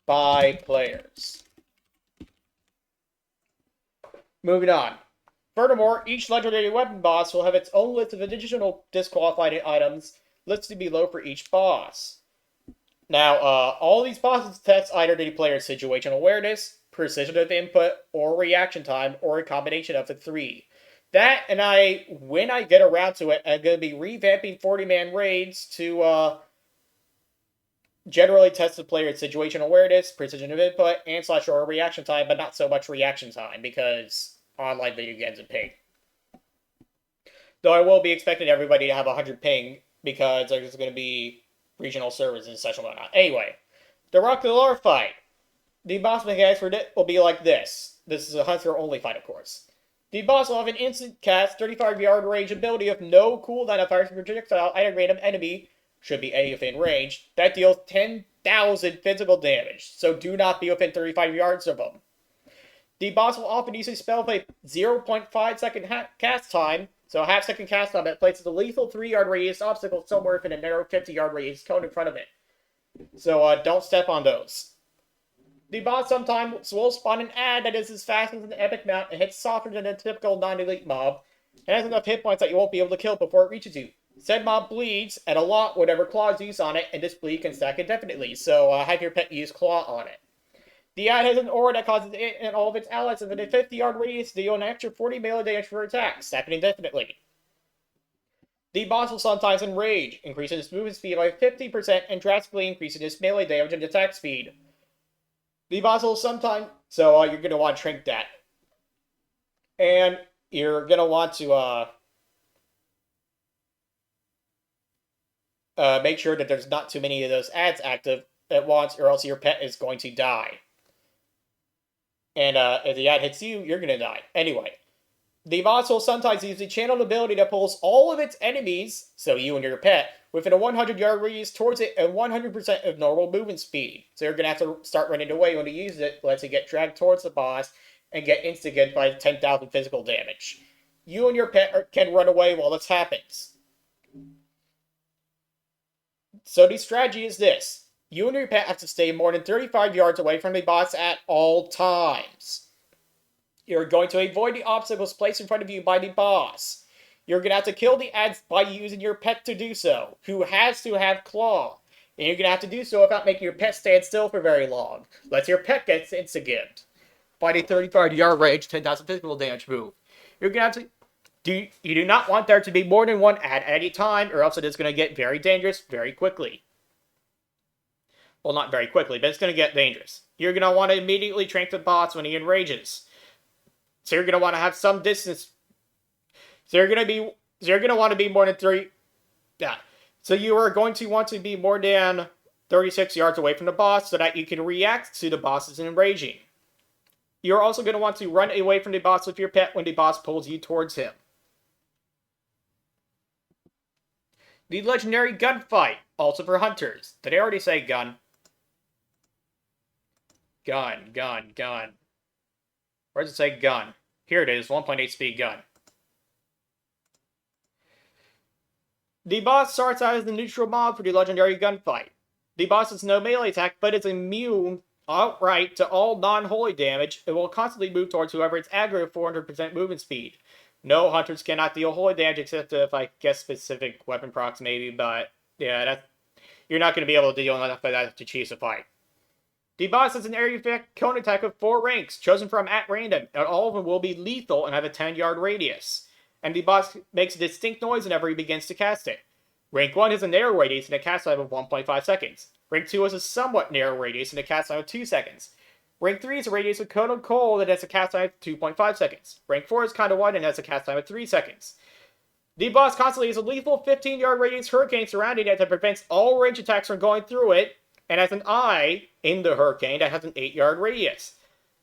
By players. Moving on. Furthermore, each legendary weapon boss will have its own list of additional disqualified items listed below for each boss. Now, all these bosses test either the player's situation awareness, precision of input, or reaction time, or a combination of the three. That, and when I get around to it, I'm going to be revamping 40-man raids to generally test the player's situation awareness, precision of input, and / or reaction time, but not so much reaction time, because online video games are ping. Though I will be expecting everybody to have 100 ping, because there's going to be regional servers and such and whatnot. Anyway, the Rock the Lar fight. The boss mechanics for it will be like this. This is a hunter-only fight, of course. The boss will have an instant cast 35-yard range ability with no cooldown that fires a projectile at a random enemy, should be any within range, that deals 10,000 physical damage, so do not be within 35 yards of them. The boss will often use a spell with a 0.5 second cast time, so a half second cast time that places a lethal 3-yard radius obstacle somewhere within a narrow 50-yard radius cone in front of it. So don't step on those. The boss sometimes will spawn an ad that is as fast as an epic mount and hits softer than a typical non-elite mob, and has enough hit points that you won't be able to kill before it reaches you. Said mob bleeds, and a lot whatever claws use on it, and this bleed can stack indefinitely, so have your pet use claw on it. The ad has an aura that causes it and all of its allies within a 50-yard radius to deal an extra 40 melee damage for attacks, stacking indefinitely. The boss will sometimes enrage, increasing its movement speed by 50% and drastically increasing its melee damage and attack speed. The boss will sometimes... So you're going to want to shrink that. And you're going to want to make sure that there's not too many of those ads active at once, or else your pet is going to die. And if the ad hits you, you're going to die. Anyway, the boss will sometimes use the channeled ability that pulls all of its enemies, so you and your pet, within a 100-yard radius towards it at 100% of normal movement speed. So you're going to have to start running away when you use it, lets you get dragged towards the boss and get instigated by 10,000 physical damage. You and your pet can run away while this happens. So the strategy is this. You and your pet have to stay more than 35 yards away from the boss at all times. You're going to avoid the obstacles placed in front of you by the boss. You're going to have to kill the ads by using your pet to do so, who has to have claw. And you're going to have to do so without making your pet stand still for very long, lest your pet gets instigated by the 35-yard range, 10,000 physical damage move. You're going to have to... You do not want there to be more than one ad at any time, or else it is going to get very dangerous very quickly. Well, not very quickly, but it's going to get dangerous. You're going to want to immediately trank the boss when he enrages. So you're going to want to have some distance. So you're going to want to be more than 3... Yeah. So you are going to want to be more than 36 yards away from the boss so that you can react to the boss's enraging. You're also going to want to run away from the boss with your pet when the boss pulls you towards him. The legendary gunfight, also for hunters. Did I already say gun? Gun. Where does it say gun? Here it is, 1.8 speed gun. The boss starts out as the neutral mob for the legendary gunfight. The boss has no melee attack, but is immune outright to all non-holy damage, and will constantly move towards whoever is aggro at 400% movement speed. No hunters cannot deal holy damage except if I guess specific weapon procs maybe, but yeah, you're not going to be able to deal enough of that to choose a fight. The boss has an area effect cone attack of 4 ranks, chosen from at random, and all of them will be lethal and have a 10-yard radius. And the boss makes a distinct noise whenever he begins to cast it. Rank 1 has a narrow radius and a cast time of 1.5 seconds. Rank 2 has a somewhat narrow radius and a cast time of 2 seconds. Rank 3 is a radius with cone of cold that has a cast time of 2.5 seconds. Rank 4 is kind of wide and has a cast time of 3 seconds. The boss constantly has a lethal 15-yard radius hurricane surrounding it that prevents all range attacks from going through it, and has an eye in the hurricane that has an 8-yard radius.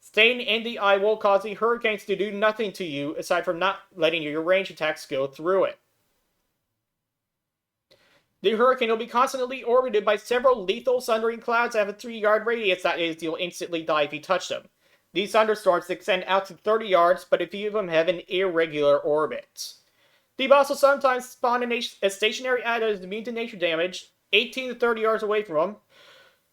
Staying in the eye will cause the hurricanes to do nothing to you, aside from not letting your range attacks go through it. The hurricane will be constantly orbited by several lethal sundering clouds that have a 3-yard radius, that is, you'll instantly die if you touch them. These thunderstorms extend out to 30 yards, but a few of them have an irregular orbit. The boss will sometimes spawn a stationary ad that is immune to nature damage, 18 to 30 yards away from him,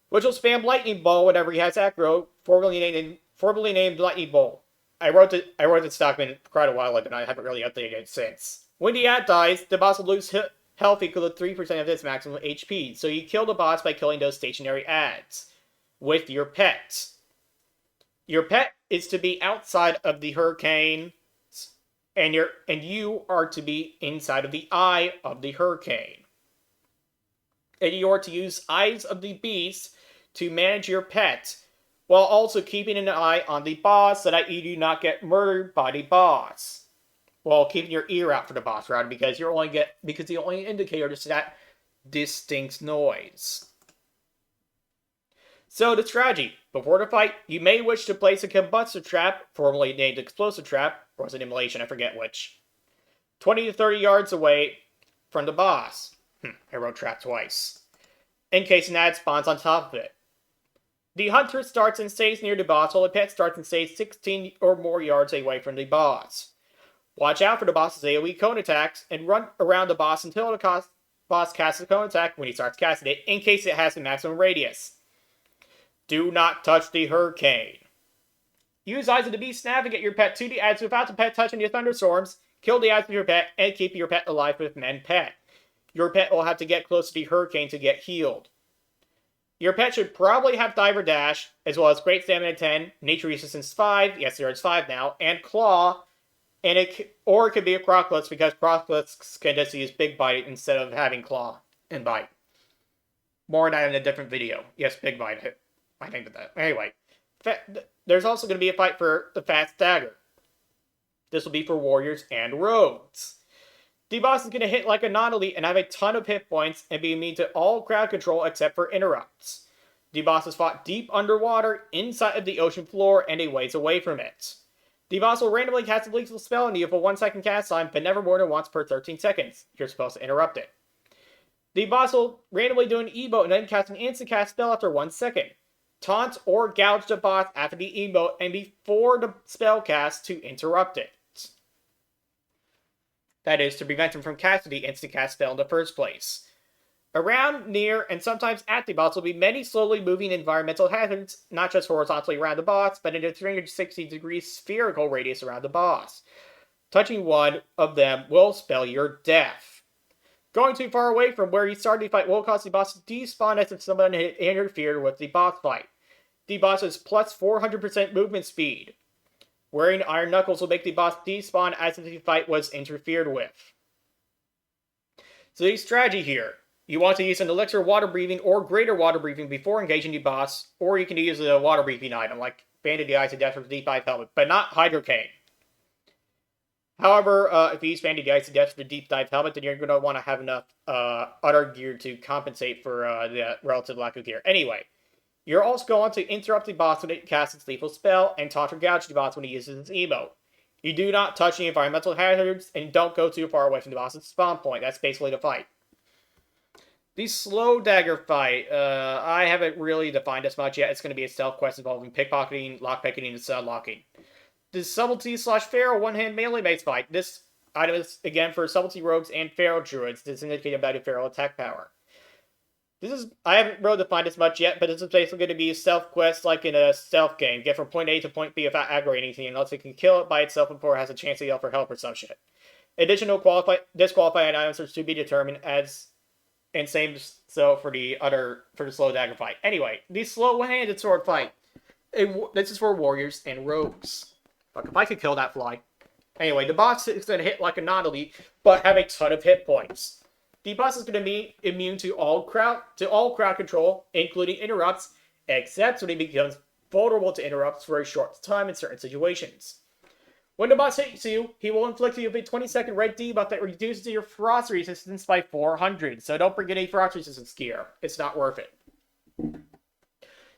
which will spam Lightning Ball whenever he has aggro, formerly named Lightning Bolt. I wrote this document quite a while ago, and I haven't really updated it since. When the ad dies, the boss will lose health equal to 3% of its maximum HP, so you kill the boss by killing those stationary ads with your pet. Your pet is to be outside of the hurricane, and you are to be inside of the eye of the hurricane. And you are to use Eyes of the Beast to manage your pet, while also keeping an eye on the boss so that you do not get murdered by the boss. While keeping your ear out for the boss, rather, because the only indicator is that distinct noise. So the strategy. Before the fight, you may wish to place a combustion trap, formerly named explosive trap, or was it immolation, I forget which, 20 to 30 yards away from the boss. I wrote trap twice. In case an ad spawns on top of it. The hunter starts and stays near the boss, while the pet starts and stays 16 or more yards away from the boss. Watch out for the boss's AoE cone attacks, and run around the boss until the boss casts a cone attack when he starts casting it, in case it has a maximum radius. Do not touch the hurricane. Use Eyes of the Beast to navigate your pet to the edge without the pet touching the thunderstorms. Kill the eyes of your pet, and keep your pet alive with Mend Pet. Your pet will have to get close to the hurricane to get healed. Your pet should probably have Diver Dash, as well as Great Stamina 10, Nature Resistance 5, yes there is 5 now, and Claw, or it could be a Crockless, because Crockless can just use Big Bite instead of having Claw and Bite. More on that in a different video. Yes, Big Bite. I think that. Anyway, there's also going to be a fight for the Fast Dagger. This will be for warriors and rogues. The boss is going to hit like a non-elite and have a ton of hit points and be immune to all crowd control except for interrupts. The boss is fought deep underwater, inside of the ocean floor, and a ways away from it. The boss will randomly cast a lethal spell on you for 1 second cast time, but never more than once per 13 seconds. You're supposed to interrupt it. The boss will randomly do an emote and then cast an instant cast spell after 1 second. Taunt or gouge the boss after the emote and before the spell cast to interrupt it. That is, to prevent him from casting the instant cast spell in the first place. Around, near, and sometimes at the boss will be many slowly moving environmental hazards, not just horizontally around the boss, but in a 360-degree spherical radius around the boss. Touching one of them will spell your death. Going too far away from where you started the fight will cause the boss to despawn as if someone had interfered with the boss fight. The boss has plus 400% movement speed. Wearing Iron Knuckles will make the boss despawn as if the fight was interfered with. So the strategy here. You want to use an Elixir Water Breathing or Greater Water Breathing before engaging the boss, or you can use a Water Breathing item like Banded the Eyes of Death or the D5 Helmet, but not Hydrocane. However, if you use Banded the Eyes of Death for the Deep Dive Helmet, then you're going to want to have enough other gear to compensate for the relative lack of gear. Anyway, you're also going to interrupt the boss when it casts its lethal spell, and taunt or gouge the boss when he uses its emote. You do not touch any environmental hazards, and don't go too far away from the boss's spawn point. That's basically the fight. The slow dagger fight, I haven't really defined as much yet. It's going to be a stealth quest involving pickpocketing, lockpicking, and sudlocking. The subtlety / feral one-hand melee based fight. This item is, again, for subtlety rogues and feral druids. This is indicated about a feral attack power. I haven't really defined as much yet, but this is basically going to be a stealth quest like in a stealth game. Get from point A to point B without aggroing anything, unless it can kill it by itself before it has a chance to yell for help or some shit. Additional disqualified items are to be determined as, and same so for the slow dagger fight. Anyway, the slow one-handed sword fight. This is for warriors and rogues. Fuck, if I could kill that fly. Anyway, the boss is going to hit like a non-elite, but have a ton of hit points. The boss is going to be immune to all crowd control, including interrupts, except when he becomes vulnerable to interrupts for a short time in certain situations. When the boss hits you, he will inflict you with a 20-second red debuff that reduces your frost resistance by 400, so don't bring any frost resistance gear. It's not worth it.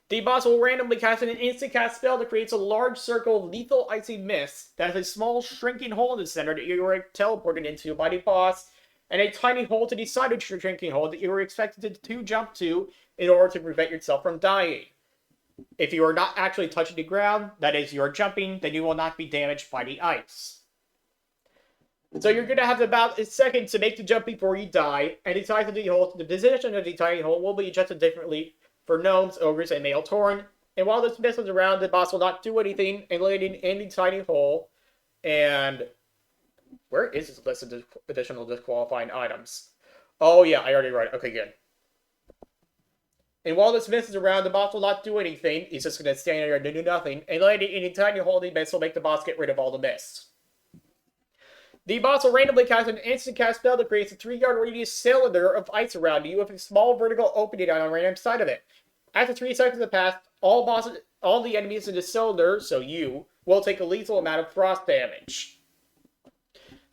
The boss will randomly cast an instant cast spell that creates a large circle of lethal icy mist that has a small shrinking hole in the center that you are teleported into by the boss, and a tiny hole to the side of the shrinking hole that you are expected to jump to in order to prevent yourself from dying. If you are not actually touching the ground, that is, you are jumping, then you will not be damaged by the ice. So you're going to have about a second to make the jump before you die, and the size of the hole, the position of the tiny hole will be adjusted differently for gnomes, ogres, and male tauren. And while this mist is around, the boss will not do anything and landing in the tiny hole. And where is this list of additional disqualifying items? Oh yeah, I already wrote it. Okay, good. And while this mist is around, the boss will not do anything. He's just going to stand there and do nothing. And landing in a tiny hole in the mist will make the boss get rid of all the mist. The boss will randomly cast an instant cast spell that creates a 3-yard radius cylinder of ice around you with a small vertical opening on a random side of it. After 3 seconds have passed, all the enemies in the cylinder, so you, will take a lethal amount of frost damage.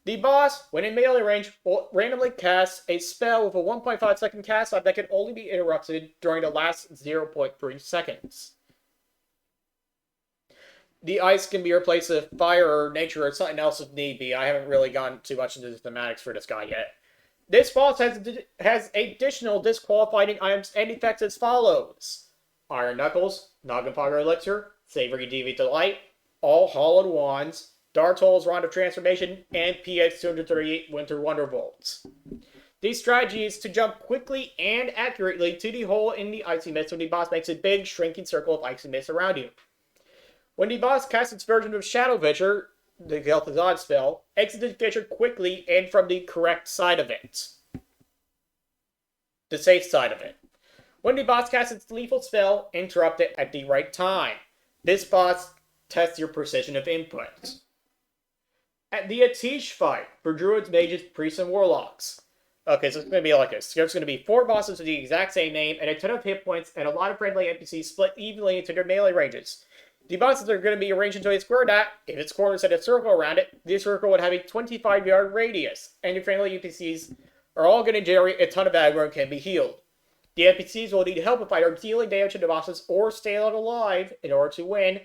The boss, when in melee range, will randomly cast a spell with a 1.5-second cast time that can only be interrupted during the last 0.3 seconds. The ice can be replaced with fire or nature or something else if need be. I haven't really gone too much into the thematics for this guy yet. This boss has additional disqualifying items and effects as follows: Iron Knuckles, Naganfire Elixir, Savory Deviant Delight, all Hollowed Wands, Dartol's Rod of Transformation, and PX 238 Winter Wonderbolts. These strategies to jump quickly and accurately to the hole in the icy mist when the boss makes a big shrinking circle of icy mist around you. When the boss casts its version of Shadow Fissure, the Gel'Thuzad spell, exit the fissure quickly and from the correct side of it. The safe side of it. When the boss casts its lethal spell, interrupt it at the right time. This boss tests your precision of input. At the Atish fight for Druids, Mages, Priests, and Warlocks. Okay, so it's going to be like this. There's going to be 4 bosses with the exact same name and a ton of hit points and a lot of friendly NPCs split evenly into their melee ranges. The bosses are going to be arranged into a square dot. If its corners had a circle around it, this circle would have a 25-yard radius, and your friendly NPCs are all going to generate a ton of aggro and can be healed. The NPCs will need help if either dealing damage to the bosses or staying alive in order to win,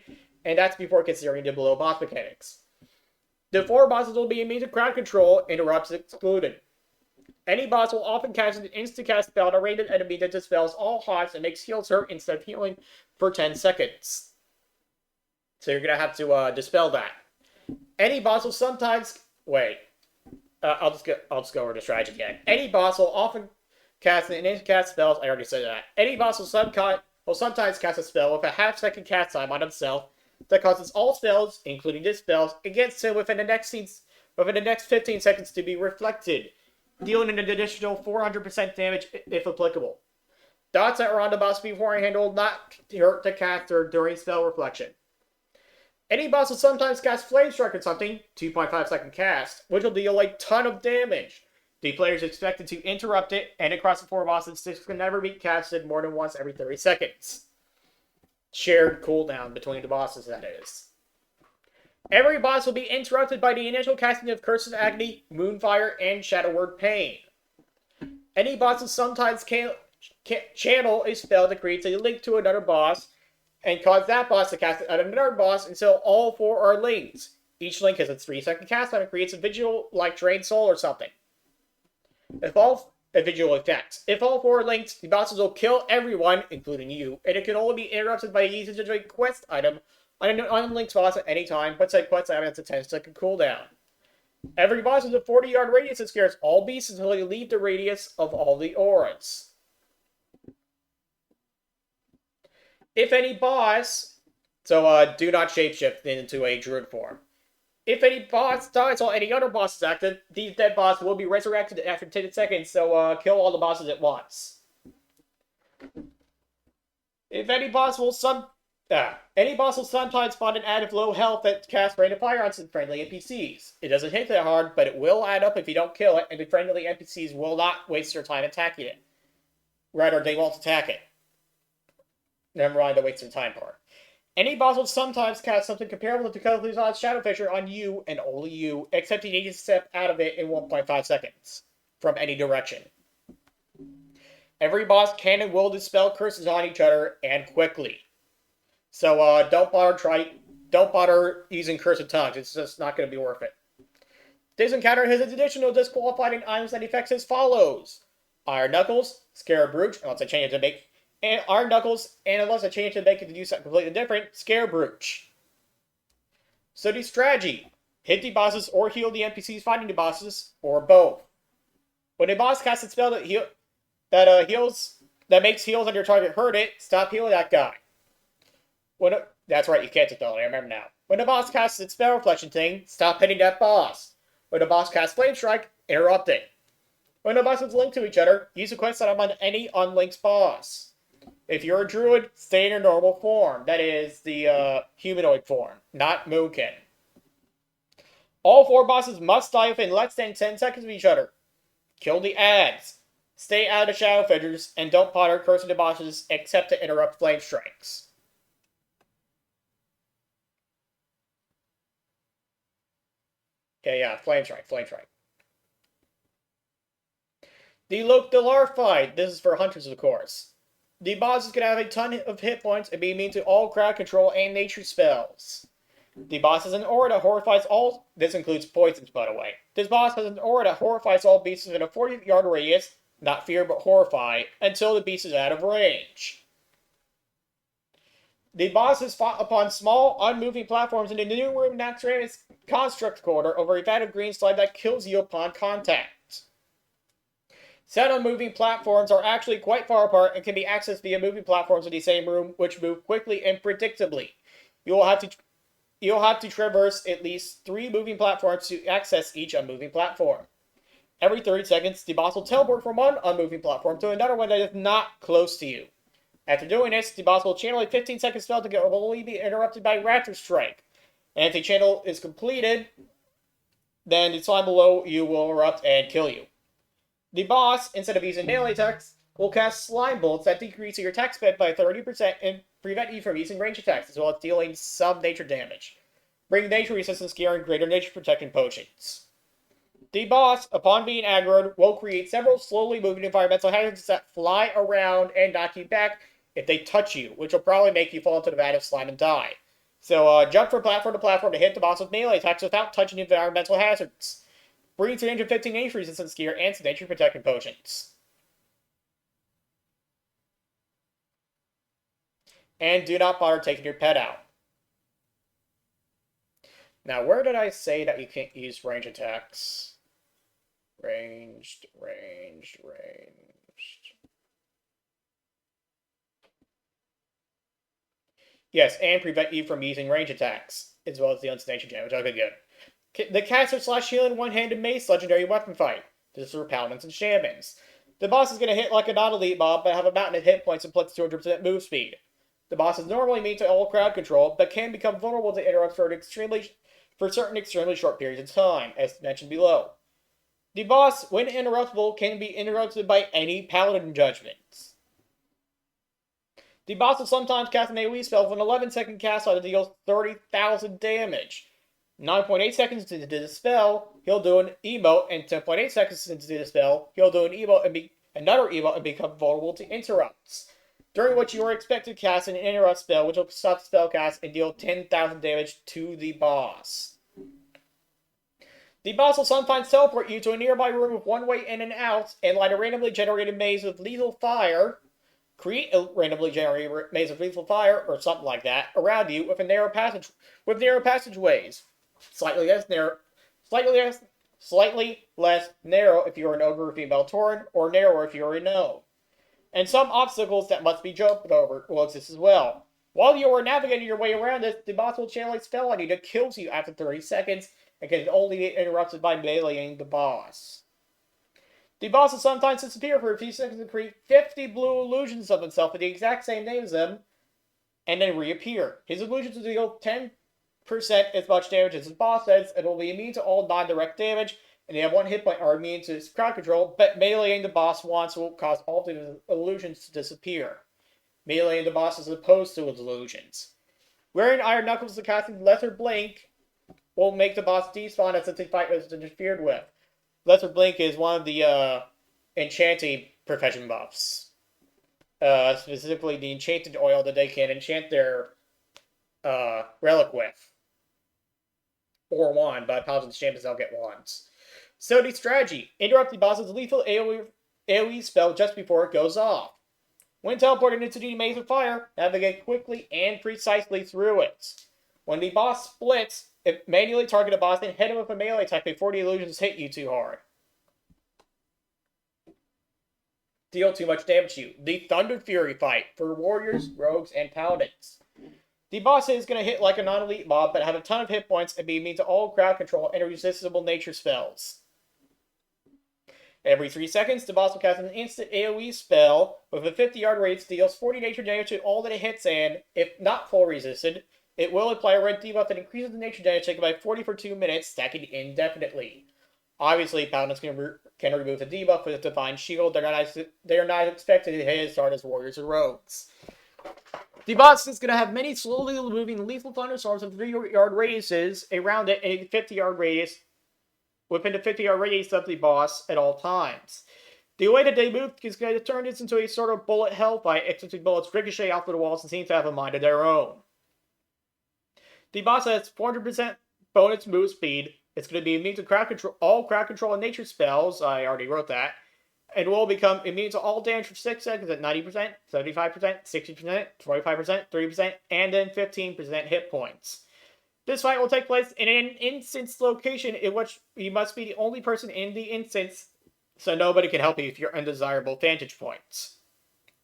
and that's before considering the below boss mechanics. The 4 bosses will be immune to crowd control, interrupts excluded. Any boss will often cast an instant-cast spell on a random enemy that dispels all haunts and makes heals hurt instead of healing for 10 seconds. So you're going to have to dispel that. Any boss will sometimes... Wait. I'll just go over the strategy again. Any boss will often cast an instant-cast spell. I already said that. Any boss will sometimes cast a spell with a half-second cast time on himself that causes all spells, including this spell, against him within the next 15 seconds to be reflected, dealing an additional 400% damage if applicable. Dots that are on the boss beforehand will not hurt the caster during spell reflection. Any boss will sometimes cast Flame Strike or something, 2.5-second cast, which will deal a ton of damage. The player is expected to interrupt it, and across the 4 bosses, this can never be casted more than once every 30 seconds. Shared cooldown between the bosses, that is. Every boss will be interrupted by the initial casting of Curse of Agony, Moonfire, and Shadow Word Pain. Any boss will sometimes channel a spell that creates a link to another boss, and cause that boss to cast it at another boss until all 4 are linked. Each link has a 3-second cast time and creates a visual like Drained Soul or something. A visual effect. If all 4 are linked, the bosses will kill everyone, including you, and it can only be interrupted by the usage of a quest item on an unlinked boss at any time, but said quest item has a 10-second cooldown. Every boss has a 40-yard radius that scares all beasts until they leave the radius of all the auras. If any boss, so do not shapeshift into a druid form. If any boss dies while any other boss is active, the dead boss will be resurrected after 10 seconds, so kill all the bosses at once. If any boss will sometimes spawn an ad of low health that casts random fire on some friendly NPCs. It doesn't hit that hard, but it will add up if you don't kill it, and the friendly NPCs will not waste their time attacking it. Rather, they won't attack it. Never mind the waste of time part. Any boss will sometimes cast something comparable to Gel'Thuzad's Shadow Fissure on you and only you, except you need to step out of it in 1.5 seconds from any direction. Every boss can and will dispel curses on each other and quickly. So don't bother using Curse of Tongues. It's just not going to be worth it. This encounter has additional disqualifying items and effects as follows: Iron Knuckles, Scarab Brooch, unless I change it to make. And Iron Knuckles, and unless I change it to make it to do something completely different, Scarab Brooch. So the strategy: hit the bosses or heal the NPCs fighting the bosses, or both. When a boss casts a spell that makes heals on your target hurt it, stop healing that guy. That's right, you can't dispel it, I remember now. When a boss casts its spell reflection thing, stop hitting that boss. When a boss casts Flame Strike, interrupt it. When the bosses link to each other, use a quest item on any unlinked boss. If you're a druid, stay in your normal form. That is, the humanoid form, not Mookin. All 4 bosses must die within less than 10 seconds of each other. Kill the ads. Stay out of Shadow Fissures, and don't bother cursing the bosses except to interrupt Flame Strikes. Yeah, Flame Strike, Flame Strike. The Loc-Delar fight. This is for hunters, of course. The boss is going to have a ton of hit points and be immune to all crowd control and nature spells. The boss has an aura that horrifies all. This includes poisons, by the way. This boss has an aura that horrifies all beasts within a 40-yard radius, not fear but horrify, until the beast is out of range. The boss is fought upon small, unmoving platforms in the new room Naxxramas construct corridor over a vat of green slime that kills you upon contact. Said unmoving platforms are actually quite far apart and can be accessed via moving platforms in the same room, which move quickly and predictably. You'll have to traverse at least 3 moving platforms to access each unmoving platform. Every 30 seconds, the boss will teleport from one unmoving platform to another one that is not close to you. After doing this, the boss will channel a 15-second spell to get only be interrupted by Raptor Strike. And if the channel is completed, then the slime below you will erupt and kill you. The boss, instead of using melee attacks, will cast slime bolts that decrease your attack speed by 30% and prevent you from using range attacks, as well as dealing some nature damage. Bring nature resistance gear and greater nature protecting potions. The boss, upon being aggroed, will create several slowly moving environmental hazards that fly around and knock you back if they touch you, which will probably make you fall into the vat of slime and die. So jump from platform to platform to hit the boss with melee attacks without touching environmental hazards. Bring 315 nature resistance gear and some nature protecting potions. And do not bother taking your pet out. Now, where did I say that you can't use range attacks? Ranged. Yes, and prevent you from using range attacks, as well as the unsnature damage. Okay, good. The caster / healing one-handed mace legendary weapon fight. This is for paladins and shamans. The boss is going to hit like a non-elite mob, but have a mountain of hit points and plus 200% move speed. The boss is normally immune to all crowd control, but can become vulnerable to interrupts for certain extremely short periods of time, as mentioned below. The boss, when interruptible, can be interrupted by any paladin judgments. The boss will sometimes cast an AoE spell with an 11-second cast that deals 30,000 damage. 9.8 seconds into the spell, he'll do an emote, and 10.8 seconds into the spell, he'll do an emote and another emote and become vulnerable to interrupts. During which you are expected to cast an interrupt spell, which will stop the spell cast and deal 10,000 damage to the boss. The boss will sometimes teleport you to a nearby room with one way in and out, and light a randomly generated maze of lethal fire, create a randomly generated maze of lethal fire, or something like that, around you with narrow passageways. Slightly less narrow if you're an ogre or female tauren, or narrower if you're a gnome. And some obstacles that must be jumped over will exist as well. While you are navigating your way around this, the boss will channel a spell on you that kills you after 30 seconds, and can only be interrupted by meleeing the boss. The boss will sometimes disappear for a few seconds and create 50 blue illusions of himself with the exact same name as them, and then reappear. His illusions will deal 10% as much damage as his boss does, and will be immune to all non-direct damage, and they have 1 hit point are immune to crowd control, but meleeing the boss once will cause all the illusions to disappear. Meleeing the boss is opposed to his illusions. Wearing Iron Knuckles and casting Lesser Blink will make the boss despawn as the fight was interfered with. Lesser Blink is one of the enchanting profession buffs. Specifically the enchanted oil that they can enchant their relic with. Or wand, but paladins and shamans don't get wands. So the strategy. Interrupt the boss's lethal AoE spell just before it goes off. When teleported into the maze of fire, navigate quickly and precisely through it. When the boss splits, manually target a boss and hit him with a melee attack before the illusions hit you too hard. Deal too much damage to you. The Thunder Fury fight for warriors, rogues, and paladins. The boss is going to hit like a non-elite mob, but have a ton of hit points and be immune to all crowd control and irresistible nature spells. Every 3 seconds, the boss will cast an instant AoE spell with a 50-yard radius, deals 40 nature damage to all that it hits, and, if not full resisted, it will apply a red debuff that increases the nature damage taken by 40 for 2 minutes, stacking indefinitely. Obviously, paladins can remove the debuff with a Divine Shield. They are not expected to hit as hard as warriors or rogues. The boss is going to have many slowly moving lethal thunderstorms of 3-yard radiuses around it, and a 50-yard radius within the 50-yard radius of the boss at all times. The way that they move is going to turn this into a sort of bullet hell fight, except the bullets ricochet off of the walls and seem to have a mind of their own. The boss has 400% bonus move speed. It's going to be immune to crowd control, all crowd control and nature spells. I already wrote that. And will become immune to all damage for 6 seconds at 90%, 75%, 60%, 25%, 3%, and then 15% hit points. This fight will take place in an instance location in which you must be the only person in the instance, so nobody can help you if you're undesirable vantage points.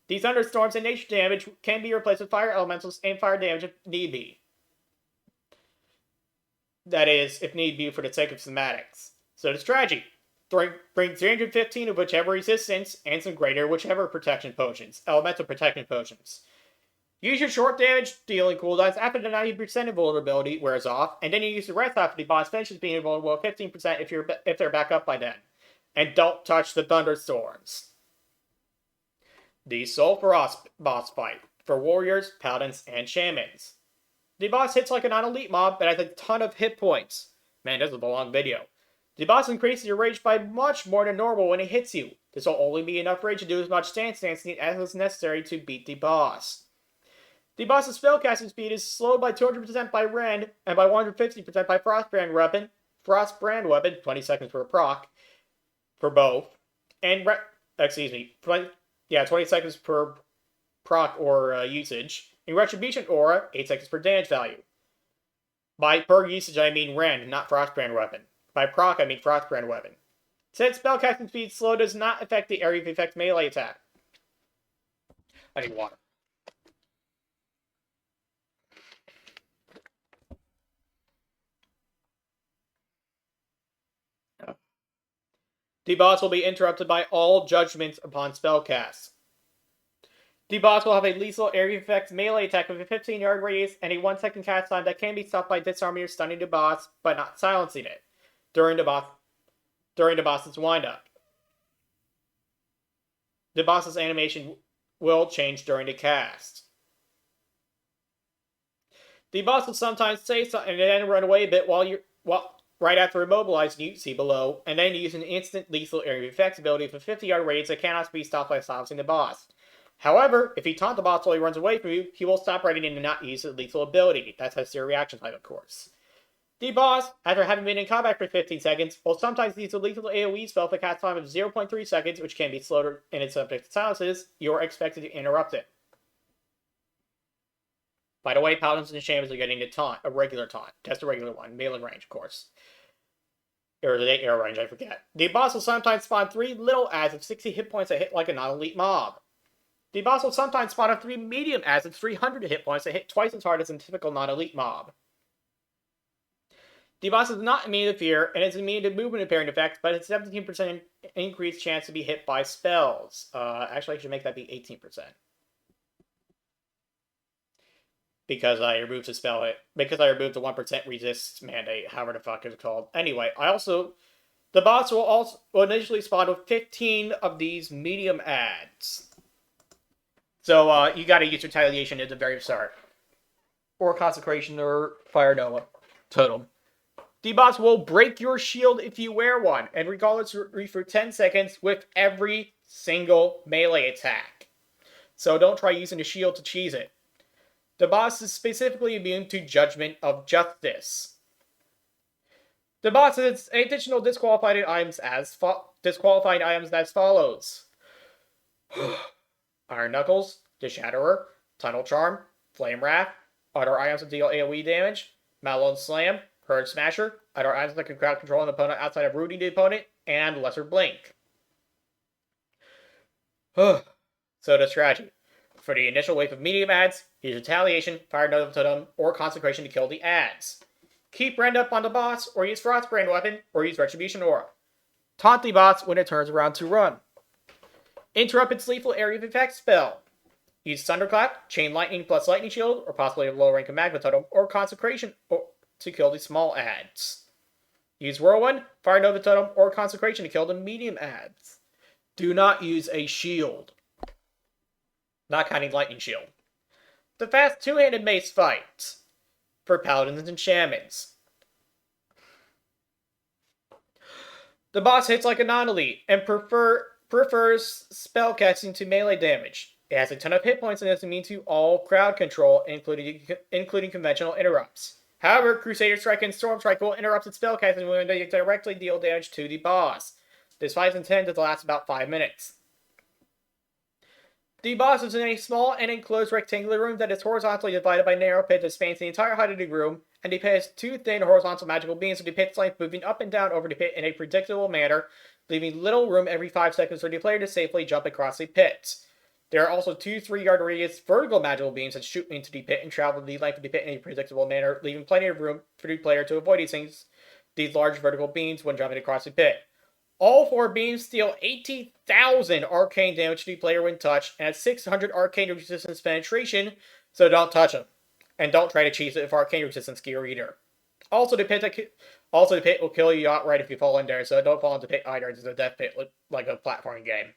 These thunderstorms and nature damage can be replaced with fire elementals and fire damage if need be. That is, if need be for the sake of schematics. So the strategy. Bring 315 of whichever resistance and some greater whichever protection potions. Elemental protection potions. Use your short damage dealing cooldowns after the 90% invulnerability wears off, and then you use the rest after the boss finishes being invulnerable 15% if they're back up by then. And don't touch the thunderstorms. The Soul Frost boss fight for warriors, paladins, and shamans. The boss hits like a non-elite mob, but has a ton of hit points. Man, this is a long video. The boss increases your rage by much more than normal when it hits you. This will only be enough rage to do as much stance dancing as is necessary to beat the boss. The boss's spellcasting speed is slowed by 200% by Rend, and by 150% by Frostbrand weapon, 20 seconds per proc, for both. And, 20 seconds per proc or usage. In Retribution Aura, 8 seconds per damage value. By per usage, I mean Rend, not Frostbrand weapon. By proc, I mean Frostbrand weapon. Since spellcasting speed slow does not affect the area of effect melee attack. I need water. The boss will be interrupted by all judgments upon spellcasts. The boss will have a lethal area effect melee attack with a 15-yard radius and a 1-second cast time that can be stopped by disarming or stunning the boss, but not silencing it during the boss's windup. The boss's animation will change during the cast. The boss will sometimes say something and then run away a bit right after immobilizing you, see below, and then use an instant lethal area effects ability for 50-yard radius that cannot be stopped by silencing the boss. However, if you taunt the boss while he runs away from you, he will stop running and not use the lethal ability. That has zero reaction time, of course. The boss, after having been in combat for 15 seconds, will sometimes use a lethal AoE spell for cast time of 0.3 seconds, which can be slowed and it's subject to silences. You are expected to interrupt it. By the way, paladins and shamans are getting a regular taunt. Just a regular one. Melee range, of course. Or the arrow range, I forget. The boss will sometimes spawn 3 little adds of 60 hit points that hit like a non-elite mob. The boss will sometimes spawn 3 medium adds of 300 hit points that hit twice as hard as a typical non-elite mob. The boss is not immune to fear, and is immune to movement impairing effects, but it's 17% increased chance to be hit by spells. Actually, I should make that be 18%. Because I removed the spell hit. Because I removed the 1% resist mandate, however the fuck it's called. Anyway, the boss will initially spawn with 15 of these medium adds. So, you gotta use Retaliation at the very start. Or Consecration or Fire Nova. Totem. The boss will break your shield if you wear one, and regardless for 10 seconds with every single melee attack. So don't try using the shield to cheese it. The boss is specifically immune to Judgment of Justice. The boss has additional disqualified items as follows. Iron Knuckles, the Shatterer, Tunnel Charm, Flame Wrath, other items that deal AoE damage, Malone Slam, Herd Smasher, other items that can crowd control an opponent outside of rooting the opponent, and Lesser Blink. So the strategy. For the initial wave of medium adds, use Retaliation, Fire Nova Totem, or Consecration to kill the adds. Keep Rend up on the boss, or use Frostbrand weapon, or use Retribution Aura. Taunt the boss when it turns around to run. Interrupt its lethal area of effect spell. Use Thunderclap, Chain Lightning plus Lightning Shield, or possibly a low rank of Magma Totem, or Consecration to kill the small adds. Use Whirlwind, Fire Nova Totem, or Consecration to kill the medium adds. Do not use a shield. Not counting Lightning Shield. The fast two-handed mace fight for paladins and shamans. The boss hits like a non-elite and prefers spellcasting to melee damage. It has a ton of hit points and is immune to all crowd control, including conventional interrupts. However, Crusader Strike and Storm Strike will interrupt its spellcasting when they directly deal damage to the boss. This fight is intended to last about 5 minutes. The boss is in a small and enclosed rectangular room that is horizontally divided by a narrow pit that spans the entire height of the room, and the pit has 2 thin horizontal magical beams with the pit's length moving up and down over the pit in a predictable manner, leaving little room every 5 seconds for the player to safely jump across the pit. There are also 2 3-yard radius vertical magical beams that shoot into the pit and travel the length of the pit in a predictable manner, leaving plenty of room for the player to avoid these large vertical beams when jumping across the pit. All 4 beams deal 18,000 arcane damage to the player when touched, and have 600 arcane resistance penetration, so don't touch them. And don't try to cheese it with arcane resistance gear either. Also, the pit will kill you outright if you fall in there, so don't fall into the pit either. It's a death pit like a platforming game.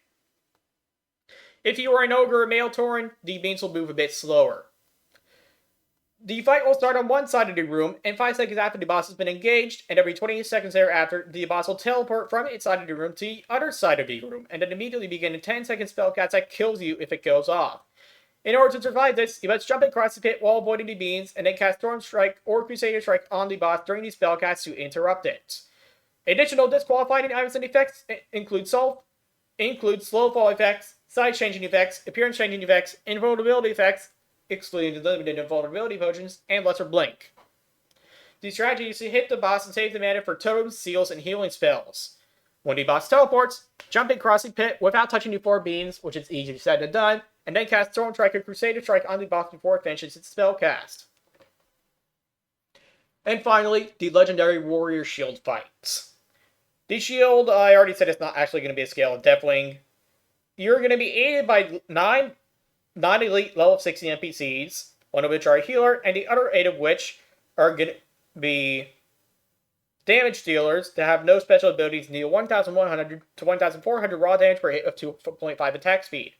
If you are an ogre or male tauren, the beams will move a bit slower. The fight will start on one side of the room, and 5 seconds after the boss has been engaged, and every 20 seconds thereafter, the boss will teleport from its side of the room to the other side of the room, and then immediately begin a 10-second spellcast that kills you if it goes off. In order to survive this, you must jump across the pit while avoiding the beams, and then cast Storm Strike or Crusader Strike on the boss during the spellcast to interrupt it. Additional disqualifying items and effects include slow fall effects, size changing effects, appearance changing effects, invulnerability effects, excluding the limited invulnerability potions, and lesser blink. The strategy is to hit the boss and save the mana for totems, seals, and healing spells. When the boss teleports, jump across the pit without touching the 4 beams, which is easier said than done, and then cast Storm Strike or Crusader Strike on the boss before it finishes its spell cast. And finally, the legendary Warrior Shield fights. The shield, I already said it's not actually going to be a scale of Deathwing. You're going to be aided by 9 non-elite level 60 NPCs, one of which are a healer, and the other 8 of which are going to be damage dealers that have no special abilities and deal 1,100 to 1,400 raw damage per hit of 2.5 attack speed.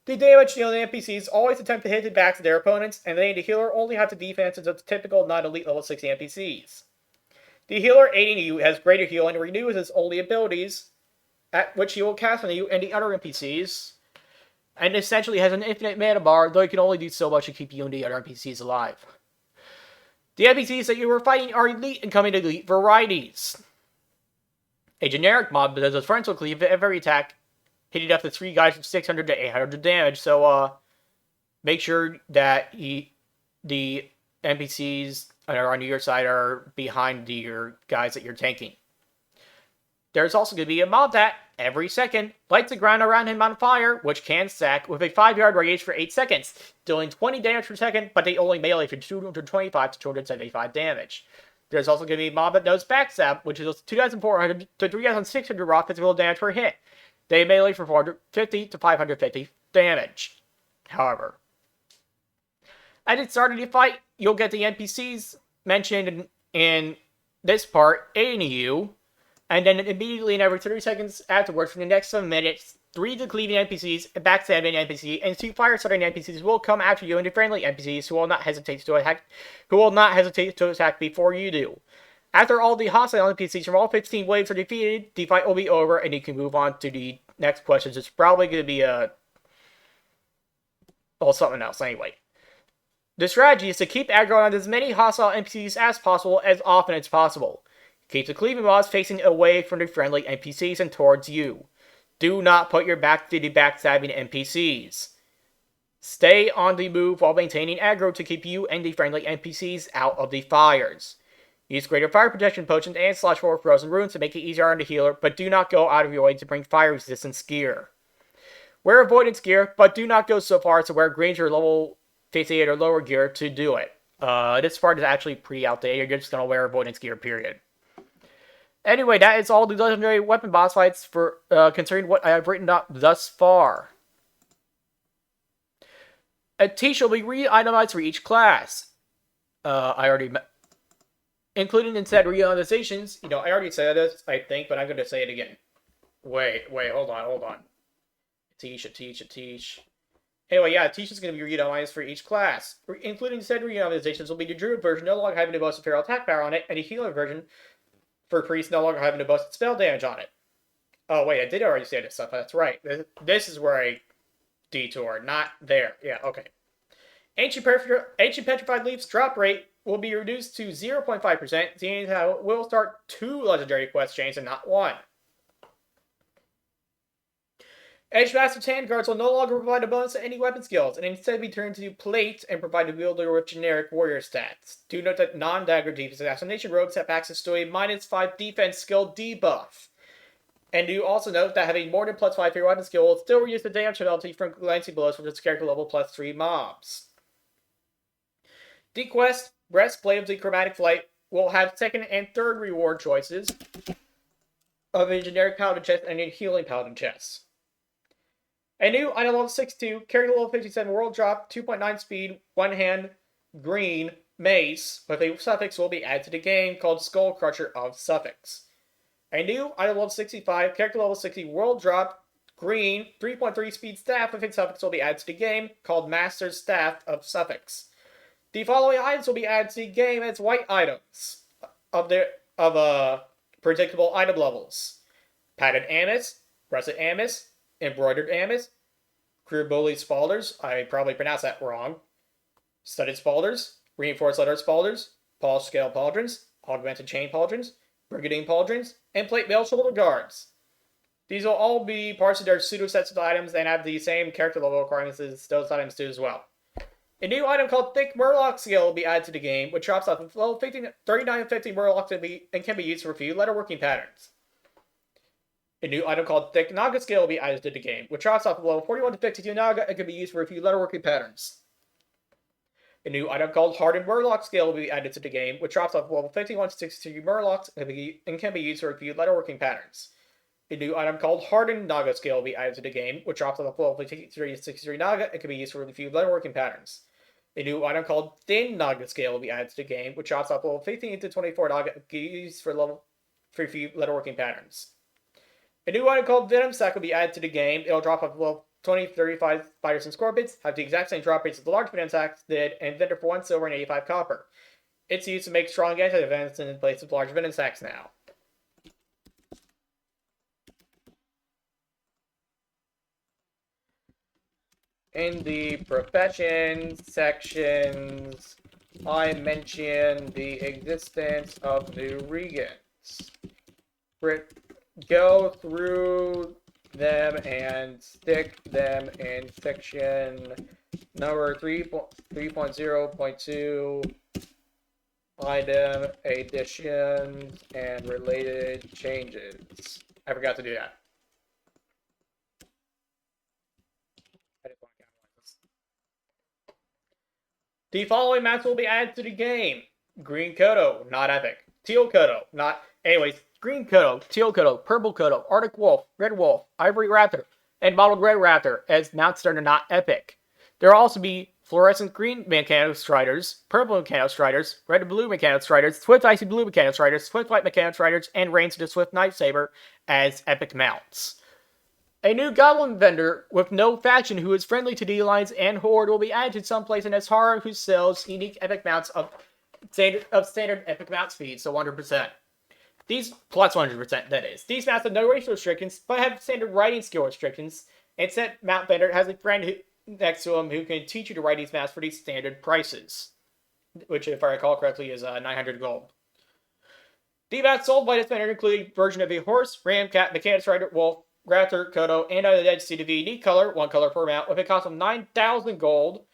The damage dealing NPCs always attempt to hit the backs of their opponents, and they and the healer only have the defenses of the typical non-elite level 60 NPCs. The healer aiding you has greater heal and renews his only abilities, at which he will cast on you and the other NPCs, and essentially has an infinite mana bar, though he can only do so much to keep you and the other NPCs alive. The NPCs that you are fighting are elite and come in elite varieties. A generic mob that does a frontal cleave at every attack, hitting up to 3 guys with 600 to 800 damage, so make sure that the NPCs that are on your side are behind your guys that you're tanking. There's also going to be a mob that, every second, lights the ground around him on fire, which can stack with a 5-yard radius for 8 seconds, dealing 20 damage per second, but they only melee for 225 to 275 damage. There's also going to be a mob that knows backstab, which is 2,400 to 3,600 raw physical damage per hit. They melee for 450 to 550 damage. However, at the start of the fight, you'll get the NPCs mentioned in this part aiding you, and then immediately and every 30 seconds afterwards, for the next 7 minutes, 3 decleaving NPCs, a backstabbing NPC, and 2 fire-starting NPCs will come after you, and the friendly NPCs who will not hesitate to attack before you do. After all the hostile NPCs from all 15 waves are defeated, the fight will be over, and you can move on to the next questions. It's probably going to be something else anyway. The strategy is to keep aggro on as many hostile NPCs as possible, as often as possible. Keep the cleaving boss facing away from the friendly NPCs and towards you. Do not put your back to the backstabbing NPCs. Stay on the move while maintaining aggro to keep you and the friendly NPCs out of the fires. Use greater fire protection potions and /4 frozen runes to make it easier on the healer, but do not go out of your way to bring fire resistance gear. Wear avoidance gear, but do not go so far as to wear Granger level 58 or lower gear to do it. This part is actually pretty outdated. You're just going to wear avoidance gear, period. Anyway, that is all the legendary weapon boss fights for concerning what I have written up thus far. A T shall be re-itemized for each class. Including in said re-itemizations, I already said this, I think, but I'm going to say it again. Wait, hold on. A teach. Anyway, yeah, teach is going to be re-itemized for each class. Including said re-itemizations will be the druid version, no longer having the most imperial attack power on it, and the healer version for priest no longer having to boast spell damage on it. Oh wait, I did already say this stuff. That's right. This is where I detour, not there. Yeah, okay. Ancient Petrified Leaf's drop rate will be reduced to 0.5%, seeing how it will start 2 legendary quest chains and not 1. Edgemaster's handguards will no longer provide a bonus to any weapon skills, and instead be turned into plates and provide the wielder with generic warrior stats. Do note that non-dagger deep assassination robes have access to a -5 defense skill debuff. And do also note that having more than +5 for your weapon skill will still reduce the damage penalty from glancing blows from its character level +3 mobs. The quest, Breastplate of the Chromatic Flight, will have second and third reward choices of a generic paladin chest and a healing paladin chest. A new item level 62, character level 57 world drop, 2.9 speed, 1 hand, green, mace, with a suffix will be added to the game called Skull Crusher of Suffix. A new item level 65, character level 60, world drop, green, 3.3 speed staff with a suffix will be added to the game called Master's Staff of Suffix. The following items will be added to the game as white items of predictable item levels: padded amice, russet amice, embroidered amice, Criboli spalders, I probably pronounced that wrong, studded spalders, reinforced leather spalders, polished scale pauldrons, augmented chain pauldrons, brigandine pauldrons, and plate mail shoulder guards. These will all be parts of their pseudo sets of items and have the same character level requirements as those items do as well. A new item called Thick Murloc skill will be added to the game, which drops off of level 39 and 50 Murloc and can be used for a few letterworking patterns. A new item called Thick Naga skill will be added to the game, which drops off of level 41 to 52 Naga and can be used for a few letterworking patterns. A new item called Hardened Murloc skill will be added to the game, which drops off of level 51 to 62 Murlocs and can be used for a few letterworking patterns. A new item called Hardened Naga skill will be added to the game, which drops off of level 53 to 63 Naga and can be used for a few letterworking patterns. A new item called Thin Naga scale will be added to the game, which drops off level 15 to 24 Naga and can be used for a few letterworking patterns. A new item called Venom Sack will be added to the game. It'll drop off level 20 to 35 spiders and scorpions, have the exact same drop rates as the large Venom Sacks did, and vendor for 1 silver and 85 copper. It's used to make strong anti-venom in place of large Venom Sacks now. In the profession sections, I mentioned the existence of new regents. Go through them and stick them in section number 3.0.2, item additions and related changes. I forgot to do that. The following maps will be added to the game: Green Kodo, not epic. Teal Kodo, not. Anyways, Green Kodo, Teal Kodo, Purple Kodo, Arctic Wolf, Red Wolf, Ivory Raptor, and Mottled Red Raptor as mounts that are not epic. There will also be Fluorescent Green Mechano Striders, Purple Mechano Striders, Red and Blue Mechano Striders, Swift Icy Blue Mechano Striders, Swift White Mechano Striders, and Reigns of the Swift Night Saber as epic mounts. A new Goblin vendor with no faction who is friendly to the Alliance and Horde will be added to someplace in Ashara who sells unique epic mounts of standard epic mount speed, so 100%. These, plus 100%, that is. These mounts have no racial restrictions, but have standard writing skill restrictions, and said mount vendor has a friend next to him who can teach you to write these mounts for these standard prices, which, if I recall correctly, is 900 gold. The mounts sold by this vendor include a version of a horse, ram, cat, mechanic rider, wolf, Raptor, Kodo, and a dead seed of a unique color, 1 color per mount, with a cost of 9,000 gold,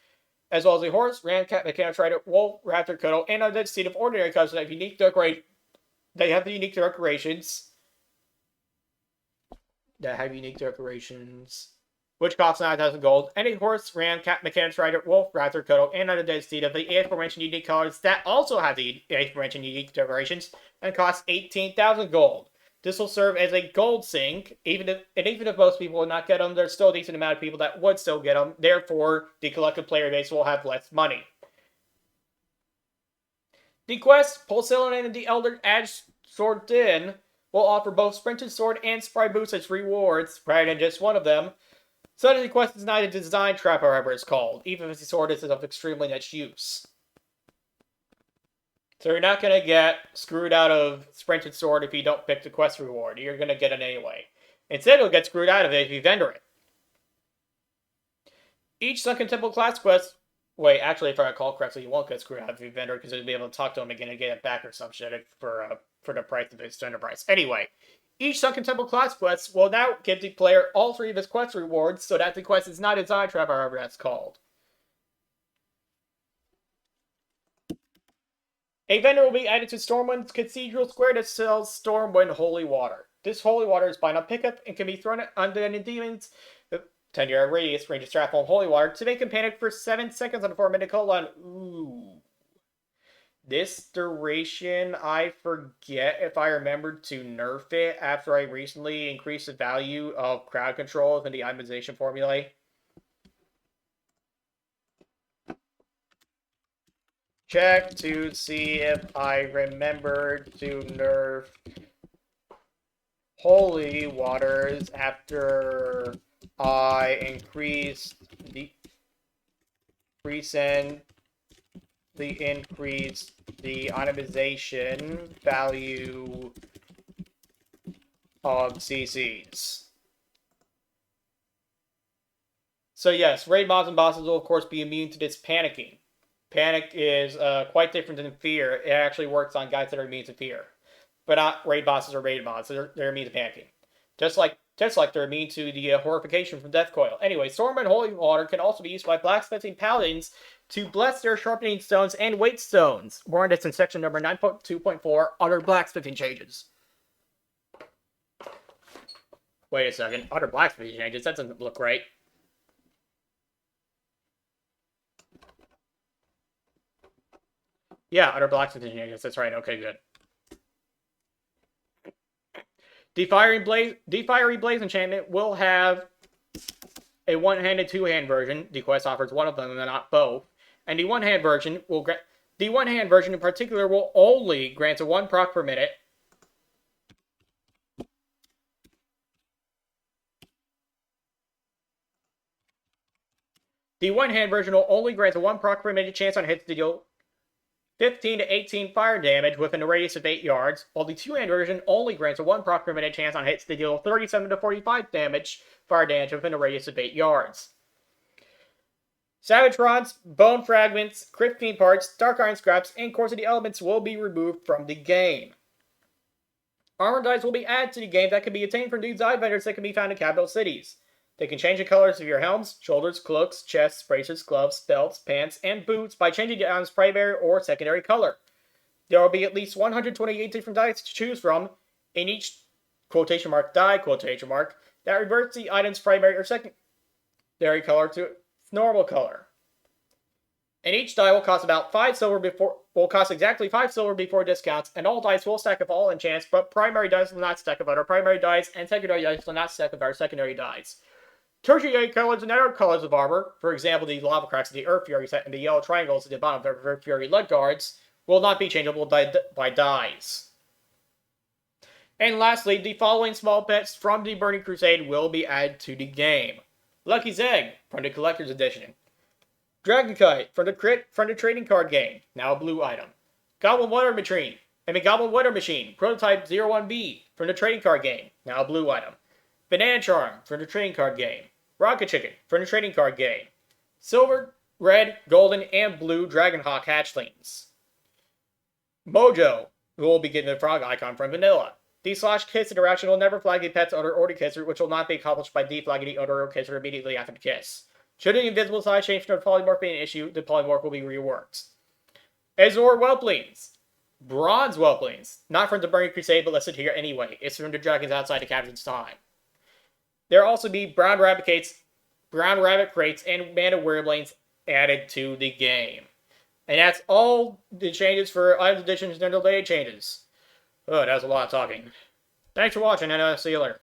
as well as a horse, ram, cat, mechanic rider, wolf, Raptor, Kodo, and a dead seed of ordinary colors that have unique decoration. They have the unique decorations. Which cost 9,000 gold, and a horse, ram, cat, mechanic rider, wolf, Raptor, Kodo, and a dead seed of the aforementioned unique colors that also have the aforementioned unique decorations, and cost 18,000 gold. This will serve as a gold sink, even if most people will not get them, there's still a decent amount of people that would still get them. Therefore, the collective player base will have less money. The quest, Pulsillin and the Elder Edge Sword Din, will offer both Sprinted Sword and Spry Boots as rewards, rather than just one of them. So the quest is not a design trap, however it's called, even if the sword is of extremely niche use. So you're not going to get screwed out of Sprinted Sword if you don't pick the quest reward. You're going to get it anyway. Instead, you'll get screwed out of it if you vendor it. Each Sunken Temple class quest... Wait, actually, if I recall correctly, you won't get screwed out if you vendor because you'll be able to talk to him again and get it back or some shit for the price of the standard price. Anyway, each Sunken Temple class quest will now give the player all 3 of his quest rewards so that the quest is not a Eye Trap, however that's called. A vendor will be added to Stormwind's Cathedral Square that sells Stormwind Holy Water. This holy water is by on pickup and can be thrown at undead demons 10-yard radius range of Stratfall Holy Water to make him panic for 7 seconds on a 4-minute cooldown. Ooh. This duration, I forget if I remembered to nerf it after I recently increased the value of crowd control within the itemization formulae. Check to see if I remembered to nerf holy waters after I increased the itemization value of CCs. So yes, raid mobs and bosses will of course be immune to this panicking. Panic is quite different than fear. It actually works on guys that are immune to fear. But not raid bosses or raid mods. They're immune to panicking. Just like they're immune to the horrification from Death Coil. Anyway, Stormwind Holy Water can also be used by blacksmithing paladins to bless their sharpening stones and weight stones. More on this in section number 9.2.4, Other Blacksmithing Changes. Wait a second. Other Blacksmithing Changes? That doesn't look right. Yeah, Other Blacksmithing Changes. That's right. Okay, good. The Fiery Blaze enchantment will have a one-handed, two-hand version. The quest offers one of them and not both. And the one-hand version will grant... The one-hand version in particular will only grant a 1 proc per minute. The one-hand version will only grant a 1 proc per minute chance on hits to deal 15 to 18 fire damage within a radius of 8 yards, while the two-hand version only grants a 1 proc per minute chance on hits to deal 37 to 45 fire damage within a radius of 8 yards. Savage rods, bone fragments, kryptonite parts, dark iron scraps, and cores of the elements will be removed from the game. Armor dice will be added to the game that can be obtained from dude's eye vendors that can be found in capital cities. They can change the colors of your helms, shoulders, cloaks, chests, bracers, gloves, belts, pants, and boots by changing the item's primary or secondary color. There will be at least 128 different dice to choose from in each quotation mark die quotation mark that reverts the item's primary or secondary color to its normal color. And each die will cost about 5 silver exactly 5 silver before discounts, and all dice will stack with all enchants, but primary dice will not stack with other primary dice, and secondary dice will not stack with our secondary dice. Tertiary colors and other colors of armor, for example the lava cracks of the Earth Fury set and the yellow triangles at the bottom of the Earth Fury leg guards, will not be changeable by dies. And lastly, the following small pets from the Burning Crusade will be added to the game. Lucky's Egg from the Collector's Edition. Dragon Kite from the trading card game, now a blue item. Goblin Water Machine, prototype 01B from the trading card game, now a blue item. Banana Charm from the trading card game. Rocket Chicken from the trading card game. Silver, red, golden, and blue Dragonhawk hatchlings. Mojo will be getting a frog icon from Vanilla. Kiss interaction will never flag the pet's owner or the kisser, which will not be accomplished by deflagging the owner or kisser immediately after the kiss. Should the invisible size change from the polymorph be an issue, the polymorph will be reworked. Azor Whelplings. Bronze Whelplings. Not from the Burning Crusade, but listed here anyway. It's from the dragons outside the Captain's time. There will also be brown rabbit crates, and Mana Wyrmlings added to the game. And that's all the changes for items, additions, and delay changes. Oh, that was a lot of talking. Thanks for watching, and I'll see you later.